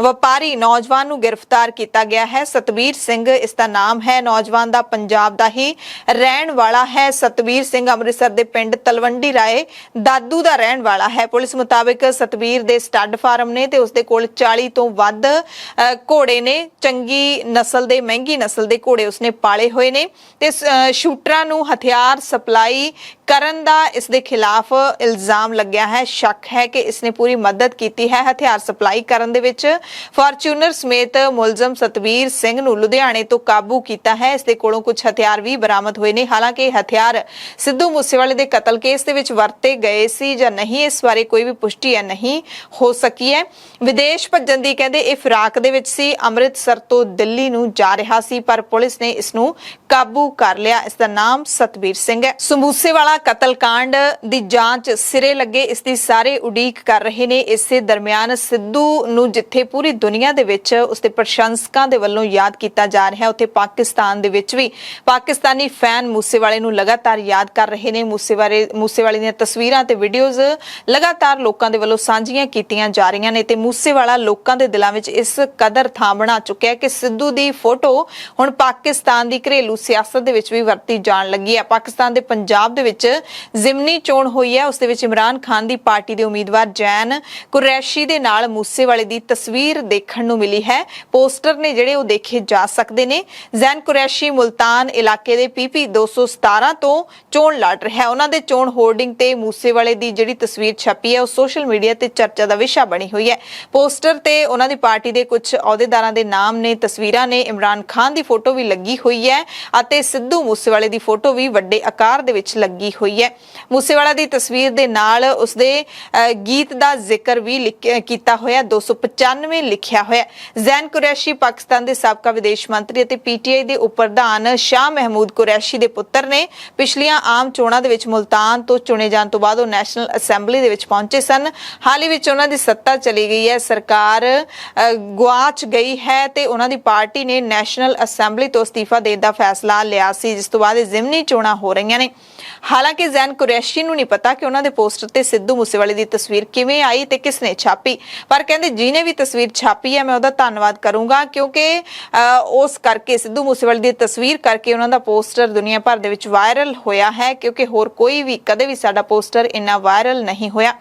[SPEAKER 1] ਵਪਾਰੀ ਨੌਜਵਾਨ ਨੂੰ ਗ੍ਰਿਫਤਾਰ ਕੀਤਾ ਗਿਆ ਹੈ। ਸਤਬੀਰ ਸਿੰਘ ਇਸ ਦਾ ਨਾਮ ਹੈ। ਨੌਜਵਾਨ ਦਾ ਪੰਜਾਬ ਦਾ ਹੀ ਰਹਿਣ ਵਾਲਾ ਹੈ। ਸਤਬੀਰ ਸਿੰਘ ਅੰਮ੍ਰਿਤਸਰ ਦੇ ਪਿੰਡ ਤਲਵੰਡੀ ਰਾਏ ਦਾਦੂ ਦਾ ਰਹਿਣ ਵਾਲਾ ਹੈ। ਪੁਲਿਸ ਮੁਤਾਬਿਕ ਸਤਬੀਰ ਦੇ ਸਟੱਡ ਫਾਰਮ ਨੇ ਤੇ ਉਸਦੇ ਕੋਲ 40 ਤੋਂ ਵੱਧ ਘੋੜੇ ਨੇ। ਚੰਗੀ ਨਸਲ ਦੇ, ਮਹਿੰਗੀ ਨਸਲ ਦੇ ਘੋੜੇ ਉਸਨੇ ਪਾਲੇ ਹੋਏ ਨੇ ਤੇ ਸ਼ੂਟਰਾਂ ਨੂੰ ਹਥਿਆਰ ਸਪਲਾਈ ਕਰਨ ਦਾ ਇਸ ਦੇ ਖਿਲਾਫ ਇਲਜ਼ਾਮ ਲੱਗਿਆ ਹੈ। ਸ਼ੱਕ ਹੈ ਕਿ ਇਸਨੇ ਪੂਰੀ ਮਦਦ ਕੀਤੀ ਹੈ ਹਥਿਆਰ ਸਪਲਾਈ ਕਰਨ ਦੇ ਵਿੱਚ। ਫਾਰਚੂਨਰ ਸਮੇਤ ਮੁਲਜ਼ਮ ਸਤਬੀਰ ਸਿੰਘ ਨੂੰ ਲੁਧਿਆਣੇ ਤੋਂ ਕਾਬੂ ਕੀਤਾ ਹੈ। ਇਸ ਦੇ ਕੋਲੋਂ ਕੁਝ ਹਥਿਆਰ ਵੀ ਬਰਾਮਦ ਹੋਏ ਨੇ। ਹਾਲਾਂਕਿ ਹਥਿਆਰ ਸਿੱਧੂ ਮੂਸੇਵਾਲੇ ਦੇ ਕਤਲ ਕੇਸ ਦੇ ਵਿੱਚ ਵਰਤੇ ਗਏ ਸੀ ਜਾਂ ਨਹੀਂ, ਇਸ ਬਾਰੇ ਕੋਈ ਵੀ ਪੁਸ਼ਟੀ ਨਹੀਂ ਹੋ ਸਕੀ ਹੈ। ਵਿਦੇਸ਼ ਭੱਜਣ ਦੀ ਕਹਿੰਦੇ ਇਹ ਫਿਰਾਕ ਦੇ ਵਿੱਚ ਸੀ। ਅੰਮ੍ਰਿਤਸਰ ਤੋਂ ਦਿੱਲੀ ਨੂੰ ਜਾ ਰਿਹਾ ਸੀ ਪਰ ਪੁਲਿਸ ਨੇ ਇਸ ਨੂੰ ਕਾਬੂ ਕਰ ਲਿਆ। ਇਸ ਦਾ ਨਾਮ ਸਤਬੀਰ ਸਿੰਘ ਹੈ। ਮੂਸੇਵਾਲਾ ਕਤਲकांड ਦੀ ਜਾਂਚ ਸਿਰੇ ਲੱਗੇ, ਇਸ ਦੀ ਸਾਰੇ ਉਡੀਕ ਕਰ ਰਹੇ ਨੇ। ਇਸੇ ਦਰਮਿਆਨ ਸਿੱਧੂ ਨੂੰ ਜਿੱਥੇ ਪੂਰੀ ਦੁਨੀਆ ਦੇ ਵਿੱਚ ਉਸਦੇ ਪ੍ਰਸ਼ੰਸਕਾਂ ਦੇ ਵੱਲੋਂ ਯਾਦ ਕੀਤਾ ਜਾ ਰਿਹਾ, ਉੱਥੇ ਪਾਕਿਸਤਾਨ ਦੇ ਵਿੱਚ ਵੀ ਪਾਕਿਸਤਾਨੀ ਫੈਨ ਮੂਸੇਵਾਲੇ ਨੂੰ ਲਗਾਤਾਰ ਯਾਦ ਕਰ ਰਹੇ ਨੇ। ਮੂਸੇਵਾਲੇ ਦੀਆਂ ਤਸਵੀਰਾਂ ਤੇ ਵੀਡੀਓਜ਼ ਲਗਾਤਾਰ ਲੋਕਾਂ ਦੇ ਵੱਲੋਂ ਸਾਂਝੀਆਂ ਕੀਤੀਆਂ ਜਾ ਰਹੀਆਂ ਨੇ ਤੇ ਮੂਸੇਵਾਲਾ ਲੋਕਾਂ ਦੇ ਦਿਲਾਂ ਵਿੱਚ ਇਸ ਕਦਰ ਥਾਂ ਬਣਾ ਚੁੱਕਿਆ ਕਿ ਸਿੱਧੂ ਦੀ ਫੋਟੋ ਹੁਣ ਪਾਕਿਸਤਾਨ ਦੀ ਘਰੇਲੂ ਸਿਆਸਤ ਦੇ ਵਿੱਚ ਵੀ ਵਰਤੀ ਜਾਣ ਲੱਗੀ ਹੈ। ਪਾਕਿਸਤਾਨ ਦੇ ਪੰਜਾਬ ਦੇ ਵਿੱਚ ਜ਼ਿਮਨੀ ਚੋਣ ਹੋਈ ਹੈ, ਉਸ ਦੇ ਵਿੱਚ ਇਮਰਾਨ ਖਾਨ ਦੀ ਪਾਰਟੀ ਦੇ ਉਮੀਦਵਾਰ ਜੈਨ ਕੁਰੈਸ਼ੀ ਦੇ ਨਾਲ ਮੂਸੇਵਾਲੇ ਦੀ ਤਸਵੀਰ ਦੇਖਣ ਨੂੰ ਮਿਲੀ ਹੈ। ਪੋਸਟਰ ਨੇ ਜਿਹੜੇ ਉਹ ਦੇਖੇ ਜਾ ਸਕਦੇ ਨੇ। ਜੈਨ ਕੁਰੈਸ਼ੀ ਮੁਲਤਾਨ ਇਲਾਕੇ ਦੇ ਪੀਪੀ 217 ਤੋਂ ਚੋਣ ਲੜ ਰਿਹਾ ਹੈ। ਉਹਨਾਂ ਦੇ ਚੋਣ ਹੋਰਡਿੰਗ ਤੇ ਮੂਸੇਵਾਲੇ ਦੀ ਜਿਹੜੀ ਤਸਵੀਰ ਛਪੀ ਹੈ ਉਹ ਸੋਸ਼ਲ ਮੀਡੀਆ ਤੇ ਚਰਚਾ ਦਾ ਵਿਸ਼ਾ ਬਣੀ ਹੋਈ ਹੈ। ਪੋਸਟਰ ਤੇ ਉਹਨਾਂ ਦੀ ਪਾਰਟੀ ਦੇ ਕੁਝ ਅਹੁਦੇਦਾਰਾਂ ਦੇ ਨਾਮ ਨੇ, ਤਸਵੀਰਾਂ ਨੇ, ਇਮਰਾਨ ਖਾਨ ਦੀ ਫੋਟੋ ਵੀ ਲੱਗੀ ਹੋਈ ਹੈ ਅਤੇ ਸਿੱਧੂ ਮੂਸੇਵਾਲੇ ਦੀ ਫੋਟੋ ਵੀ ਵੱਡੇ ਆਕਾਰ ਦੇ ਵਿੱਚ ਲੱਗੀ ਹੋਈ ਹੈ। ਮੂਸੇਵਾਲਾ ਦੀ ਤਸਵੀਰ ਦੇ ਨਾਲ ਉਸਦੇ ਗੀਤ ਦਾ ਜ਼ਿਕਰ ਵੀ ਕੀਤਾ ਹੋਇਆ, 295 ਲਿਖਿਆ ਹੋਇਆ। ਜ਼ੈਨ ਕੁਰੈਸ਼ੀ ਪਾਕਿਸਤਾਨ ਦੇ ਸਾਬਕਾ ਵਿਦੇਸ਼ ਮੰਤਰੀ ਅਤੇ ਪੀਟੀਆਈ ਦੇ ਉਪ ਪ੍ਰਧਾਨ ਸ਼ਾਹ ਮਹਿਮੂਦ ਕੁਰੈਸ਼ੀ ਦੇ ਪੁੱਤਰ ਨੇ। ਪਿਛਲੀਆਂ ਆਮ ਚੋਣਾਂ ਦੇ ਵਿੱਚ ਮੁਲਤਾਨ ਤੋਂ ਚੁਣੇ ਜਾਣ ਤੋਂ ਬਾਅਦ ਉਹ ਨੈਸ਼ਨਲ ਅਸੈਂਬਲੀ ਦੇ ਵਿੱਚ ਪਹੁੰਚੇ ਸਨ। ਹਾਲ ਹੀ ਵਿੱਚ ਉਹਨਾਂ ਦੀ ਸੱਤਾ ਚਲੀ ਗਈ ਹੈ, ਸਰਕਾਰ ਗੁਆਚ ਗਈ ਹੈ ਤੇ ਉਹਨਾਂ ਦੀ ਪਾਰਟੀ ਨੇ ਨੈਸ਼ਨਲ ਅਸੈਂਬਲੀ ਤੋਂ ਅਸਤੀਫਾ ਦੇਣ ਦਾ ਫੈਸਲਾ ਲਿਆ ਸੀ, ਜਿਸ ਤੋਂ ਬਾਅਦ ਜ਼ਿਮਨੀ ਚੋਣਾਂ ਹੋ ਰਹੀਆਂ ਨੇ। ਹਾਲਾਂਕਿ ਜ਼ੈਨ ਕੁਰੈਸ਼ੀ ਨੂੰ ਨਹੀਂ ਪਤਾ ਕਿ ਉਹਨਾਂ ਦੇ ਪੋਸਟਰ ਤੇ ਸਿੱਧੂ ਮੂਸੇਵਾਲੇ ਦੀ ਤਸਵੀਰ ਕਿਵੇਂ ਆਈ ਤੇ ਕਿਸਨੇ ਛਾਪੀ, ਪਰ ਕਹਿੰਦੇ ਜਿਹਨੇ ਵੀ ਤਸਵੀਰ ਛਾਪੀ ਹੈ ਮੈਂ ਉਹਦਾ ਧੰਨਵਾਦ ਕਰੂੰਗਾ ਕਿਉਂਕਿ ਉਸ ਕਰਕੇ ਸਿੱਧੂ ਮੂਸੇਵਾਲੇ ਦੀ ਤਸਵੀਰ ਕਰਕੇ ਉਹਨਾਂ ਦਾ ਪੋਸਟਰ ਦੁਨੀਆ ਭਰ ਦੇ ਵਿੱਚ ਵਾਇਰਲ ਹੋਇਆ ਹੈ, ਕਿਉਂਕਿ ਹੋਰ ਕੋਈ ਵੀ ਕਦੇ ਵੀ ਸਾਡਾ ਪੋਸਟਰ ਇੰਨਾ ਵਾਇਰਲ ਨਹੀਂ ਹੋਇਆ।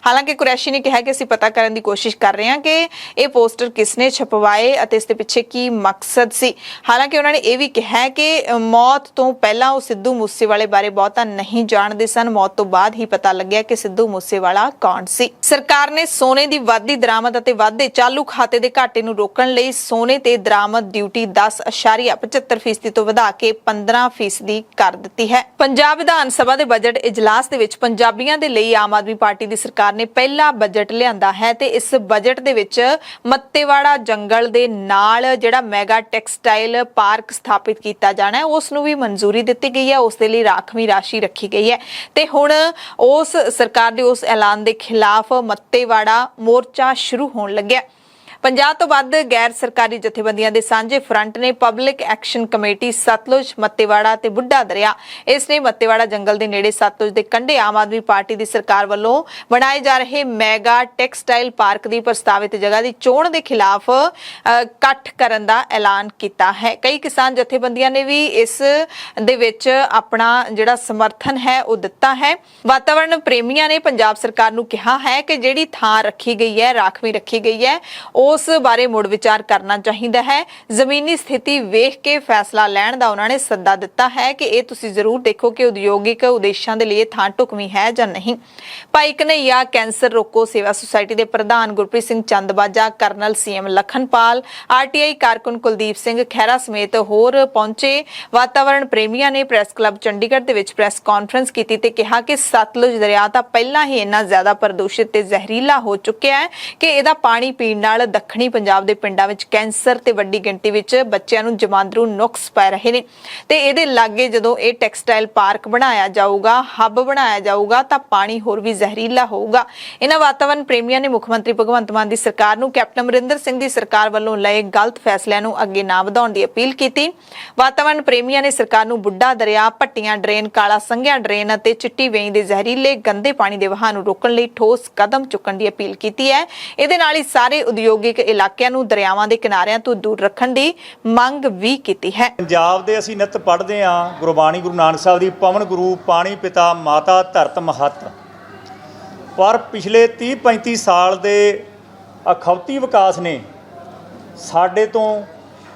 [SPEAKER 1] ਹਾਲਾਂਕਿ ਕੁਰੈਸ਼ੀ ਨੇ ਕਿਹਾ ਕਿ ਅਸੀਂ ਪਤਾ ਕਰਨ ਦੀ ਕੋਸ਼ਿਸ਼ ਕਰ ਰਹੇ ਹਾਂ ਕਿ ਇਹ ਪੋਸਟਰ ਕਿਸਨੇ ਛਪਵਾਏ ਅਤੇ ਇਸ ਦੇ ਪਿੱਛੇ ਕੀ ਮਕਸਦ ਸੀ। ਹਾਲਾਂਕਿ ਉਹਨਾਂ ਨੇ ਇਹ ਵੀ ਕਿਹਾ ਕਿ ਮੌਤ ਤੋਂ ਪਹਿਲਾਂ ਉਹ ਸਿੱਧੂ ਮੂਸੇਵਾਲੇ ਬਾਰੇ ਬਹੁਤਾ ਨਹੀਂ ਜਾਣਦੇ ਸਨ, ਮੌਤ ਤੋਂ ਬਾਅਦ ਹੀ ਪਤਾ ਲੱਗਿਆ ਕਿ ਸਿੱਧੂ ਮੂਸੇਵਾਲਾ ਕੌਣ ਸੀ। ਸਰਕਾਰ ਨੇ ਸੋਨੇ ਦੀ ਵੱਧਦੀ ਦਰਾਮਦ ਅਤੇ ਵੱਧਦੇ ਚਾਲੂ ਖਾਤੇ ਦੇ ਘਾਟੇ ਨੂੰ ਰੋਕਣ ਲਈ ਸੋਨੇ ਤੇ ਦਰਾਮਦ ਡਿਊਟੀ 10.75% ਤੋਂ ਵਧਾ ਕੇ 15% ਕਰ ਦਿੱਤੀ ਹੈ। ਪੰਜਾਬ ਵਿਧਾਨ ਸਭਾ ਦੇ ਬਜਟ ਇਜਲਾਸ ਦੇ ਵਿੱਚ ਪੰਜਾਬੀਆਂ ਦੇ ਲਈ ਆਮ ਆਦਮੀ ਪਾਰਟੀ ਦੀ ਸਰਕਾਰ ਨੇ ਪਹਿਲਾ ਬਜਟ ਲਿਆਂਦਾ ਹੈ ਤੇ ਇਸ ਬਜਟ ਦੇ ਵਿੱਚ ਮੱਤੇਵਾੜਾ ਜੰਗਲ ਦੇ ਨਾਲ ਜਿਹੜਾ ਮੈਗਾ ਟੈਕਸਟਾਈਲ ਪਾਰਕ ਸਥਾਪਿਤ ਕੀਤਾ ਜਾਣਾ ਹੈ ਉਸ ਨੂੰ ਵੀ ਮਨਜ਼ੂਰੀ ਦਿੱਤੀ ਗਈ ਹੈ, ਉਸ ਦੇ ਲਈ ਰਾਖਵੀਂ ਰਾਸ਼ੀ ਰੱਖੀ ਗਈ ਹੈ ਤੇ ਹੁਣ ਉਸ ਸਰਕਾਰ ਦੇ ਉਸ ਐਲਾਨ ਦੇ ਖਿਲਾਫ ਮੱਤੇਵਾੜਾ ਮੋਰਚਾ ਸ਼ੁਰੂ ਹੋਣ ਲੱਗਿਆ। 50 ਤੋਂ ਵੱਧ ਗੈਰ ਸਰਕਾਰੀ ਜਥੇਬੰਦੀਆਂ ਦੇ ਸਾਂਝੇ ਫਰੰਟ ਨੇ public action committee Sutlej, Mattewara ਤੇ ਬੁੱਢਾ ਦਰਿਆ ਇਸ ਨੇ ਮੱਤੇਵਾੜਾ ਜੰਗਲ ਦੇ ਨੇੜੇ ਸਤਲੁਜ ਦੇ ਕੰਢੇ ਆਮ ਆਦਮੀ ਪਾਰਟੀ ਦੀ ਸਰਕਾਰ ਵੱਲੋਂ ਬਣਾਏ ਜਾ ਰਹੇ ਮੈਗਾ ਟੈਕਸਟਾਈਲ ਪਾਰਕ ਦੀ ਪ੍ਰਸਤਾਵਿਤ ਜਗ੍ਹਾ ਦੀ ਚੋਣ ਦੇ ਖਿਲਾਫ ਇਕੱਠ ਕਰਨ ਦਾ ਐਲਾਨ ਕੀਤਾ ਹੈ। ਕਈ ਕਿਸਾਨ ਜਥੇਬੰਦੀਆਂ ਨੇ ਵੀ ਇਸ ਦੇ ਵਿੱਚ ਆਪਣਾ ਜਿਹੜਾ ਸਮਰਥਨ ਹੈ ਉਹ ਦਿੱਤਾ ਹੈ। ਵਾਤਾਵਰਣ ਪ੍ਰੇਮੀਆਂ ਨੇ ਪੰਜਾਬ ਸਰਕਾਰ ਨੂੰ ਕਿਹਾ ਹੈ ਕਿ ਜਿਹੜੀ ਥਾਂ ਰੱਖੀ ਗਈ ਹੈ, ਰਾਖਵੀਂ ਰੱਖੀ ਗਈ ਹੈ, ਉਸ ਬਾਰੇ ਮੁੜ ਵਿਚਾਰ ਕਰਨਾ ਚਾਹੀਦਾ ਹੈ। ਜ਼ਮੀਨੀ ਸਥਿਤੀ ਵੇਖ ਕੇ ਫੈਸਲਾ ਲੈਣ ਦਾ ਉਹਨਾਂ ਨੇ ਸੱਦਾ ਦਿੱਤਾ ਹੈ ਕਿ ਇਹ ਤੁਸੀਂ ਜ਼ਰੂਰ ਦੇਖੋ ਕਿ ਉਦਯੋਗਿਕ ਉਦੇਸ਼ਾਂ ਦੇ ਲਈ ਥਾਂ ਢੁਕਵੀਂ ਹੈ ਜਾਂ ਨਹੀਂ। ਭਾਈ ਕਨਈਆ ਕੈਂਸਰ ਰੋਕੋ ਸੇਵਾ ਸੁਸਾਇਟੀ ਦੇ ਪ੍ਰਧਾਨ Gurpreet Singh Chandbaja, colonel CM Lakhanpal, RTI ਕਾਰਕੁਨ ਕੁਲਦੀਪ ਸਿੰਘ ਖਹਿਰਾ ਸਮੇਤ ਹੋਰ ਪਹੁੰਚੇ। ਵਾਤਾਵਰਣ ਪ੍ਰੇਮੀਆਂ ਨੇ ਪ੍ਰੈਸ ਕਲੱਬ ਚੰਡੀਗੜ੍ਹ ਦੇ ਵਿੱਚ ਪ੍ਰੈਸ ਕਾਨਫਰੰਸ ਕੀਤੀ ਤੇ ਕਿਹਾ ਕਿ ਸਤਲੁਜ ਦਰਿਆ ਤਾਂ ਪਹਿਲਾਂ ਹੀ ਇੰਨਾ ਜ਼ਿਆਦਾ ਪ੍ਰਦੂਸ਼ਿਤ ਤੇ ਜ਼ਹਿਰੀਲਾ ਹੋ ਚੁੱਕਿਆ ਹੈ ਕਿ ਇਹਦਾ ਪਾਣੀ ਪੀਣ ਨਾਲ ਦੱਖਣੀ ਪੰਜਾਬ ਦੇ ਪਿੰਡਾਂ ਵਿੱਚ ਕੈਂਸਰ ਤੇ ਵੱਡੀ ਗਿਣਤੀ ਵਿੱਚ ਬੱਚਿਆਂ ਨੂੰ ਜਮਾਂਦਰੂ ਨੁਕਸ ਪੈ ਰਹੇ ਨੇ ਤੇ ਇਹਦੇ ਲਾਗੇ ਜਦੋਂ ਇਹ ਟੈਕਸਟਾਈਲ ਪਾਰਕ ਬਣਾਇਆ ਜਾਊਗਾ, ਹੱਬ ਬਣਾਇਆ ਜਾਊਗਾ ਤਾਂ ਪਾਣੀ ਹੋਰ ਵੀ ਜ਼ਹਿਰੀਲਾ ਹੋਊਗਾ। ਇਹਨਾਂ ਵਾਤਾਵਰਣ ਪ੍ਰੇਮੀਆਂ ਨੇ ਮੁੱਖ ਮੰਤਰੀ ਭਗਵੰਤ ਮਾਨ ਦੀ ਸਰਕਾਰ ਨੂੰ ਕੈਪਟਨ ਅਮਰਿੰਦਰ ਸਿੰਘ ਦੀ ਸਰਕਾਰ ਵੱਲੋਂ ਲਏ ਗਲਤ ਫੈਸਲਿਆਂ ਨੂੰ ਅੱਗੇ ਨਾ ਵਧਾਉਣ ਦੀ ਅਪੀਲ ਕੀਤੀ। ਵਾਤਾਵਰਣ ਪ੍ਰੇਮੀਆਂ ਨੇ ਸਰਕਾਰ ਨੂੰ ਬੁੱਢਾ ਦਰਿਆ, ਭੱਟੀਆਂ ਡਰੇਨ, ਕਾਲਾ ਸੰਘਿਆ ਡਰੇਨ ਅਤੇ ਚਿੱਟੀ ਵੇਈ ਦੇ ਜ਼ਹਿਰੀਲੇ ਗੰਦੇ ਪਾਣੀ ਦੇ ਵਹਾਅ ਨੂੰ ਰੋਕਣ ਲਈ ਠੋਸ ਕਦਮ ਚੁੱਕਣ ਦੀ ਅਪੀਲ ਕੀਤੀ ਹੈ। ਇਹਦੇ ਨਾਲ ਹੀ ਸਾਰੇ ਉਦਯੋਗਿਕ ਇਲਾਕਿਆਂ ਨੂੰ ਦਰਿਆਵਾਂ ਦੇ ਕਿਨਾਰਿਆਂ ਤੋਂ ਦੂਰ ਰੱਖਣ ਦੀ ਮੰਗ ਵੀ ਕੀਤੀ ਹੈ।
[SPEAKER 5] ਪੰਜਾਬ ਦੇ ਅਸੀਂ ਨਿੱਤ ਪੜ੍ਹਦੇ ਹਾਂ ਗੁਰਬਾਣੀ ਗੁਰੂ ਨਾਨਕ ਸਾਹਿਬ ਦੀ, ਪਵਨ ਗੁਰੂ ਪਾਣੀ ਪਿਤਾ ਮਾਤਾ ਧਰਤ ਮਹੱਤ, ਪਰ ਪਿਛਲੇ 30-35 ਸਾਲ ਦੇ ਅਖੌਤੀ ਵਿਕਾਸ ਨੇ ਸਾਡੇ ਤੋਂ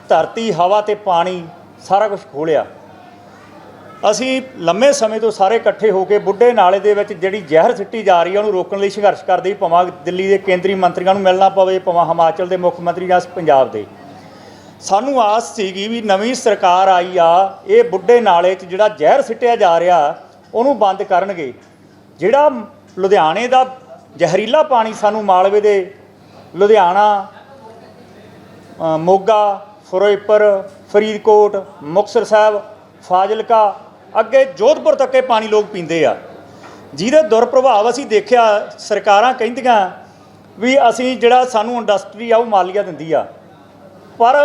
[SPEAKER 5] ਧਰਤੀ, ਹਵਾ ਤੇ ਪਾਣੀ ਸਾਰਾ ਕੁਝ ਖੋਲਿਆ। ਅਸੀਂ ਲੰਮੇ ਸਮੇਂ ਤੋਂ ਸਾਰੇ ਇਕੱਠੇ ਹੋ ਕੇ ਬੁੱਢੇ ਨਾਲੇ ਦੇ ਵਿੱਚ ਜਿਹੜੀ ਜ਼ਹਿਰ ਸਿੱਟੀ ਜਾ ਰਹੀ ਹੈ ਉਹਨੂੰ ਰੋਕਣ ਲਈ ਸੰਘਰਸ਼ ਕਰਦੇ, ਭਾਵੇਂ ਦਿੱਲੀ ਦੇ ਕੇਂਦਰੀ ਮੰਤਰੀਆਂ ਨੂੰ ਮਿਲਣਾ ਪਵੇ, ਭਾਵੇਂ ਹਿਮਾਚਲ ਦੇ ਮੁੱਖ ਮੰਤਰੀ ਜਾਂ ਪੰਜਾਬ ਦੇ। ਸਾਨੂੰ ਆਸ ਸੀਗੀ ਵੀ ਨਵੀਂ ਸਰਕਾਰ ਆਈ ਆ, ਇਹ ਬੁੱਢੇ ਨਾਲੇ 'ਚ ਜਿਹੜਾ ਜ਼ਹਿਰ ਸਿੱਟਿਆ ਜਾ ਰਿਹਾ ਉਹਨੂੰ ਬੰਦ ਕਰਨਗੇ। ਜਿਹੜਾ ਲੁਧਿਆਣੇ ਦਾ ਜ਼ਹਿਰੀਲਾ ਪਾਣੀ ਸਾਨੂੰ ਮਾਲਵੇ ਦੇ ਲੁਧਿਆਣਾ, ਮੋਗਾ, ਫਿਰੋਜ਼ਪੁਰ, ਫਰੀਦਕੋਟ, ਮੁਕਤਸਰ ਸਾਹਿਬ, ਫਾਜ਼ਿਲਕਾ, ਅੱਗੇ ਜੋਧਪੁਰ ਤੱਕ ਇਹ ਪਾਣੀ ਲੋਕ ਪੀਂਦੇ ਆ, ਜਿਹਦੇ ਦੁਰਪ੍ਰਭਾਵ ਅਸੀਂ ਦੇਖਿਆ। ਸਰਕਾਰਾਂ ਕਹਿੰਦੀਆਂ ਵੀ ਅਸੀਂ ਜਿਹੜਾ ਸਾਨੂੰ ਇੰਡਸਟਰੀ ਆ ਉਹ ਮਾਲੀਆ ਦਿੰਦੀ ਆ, ਪਰ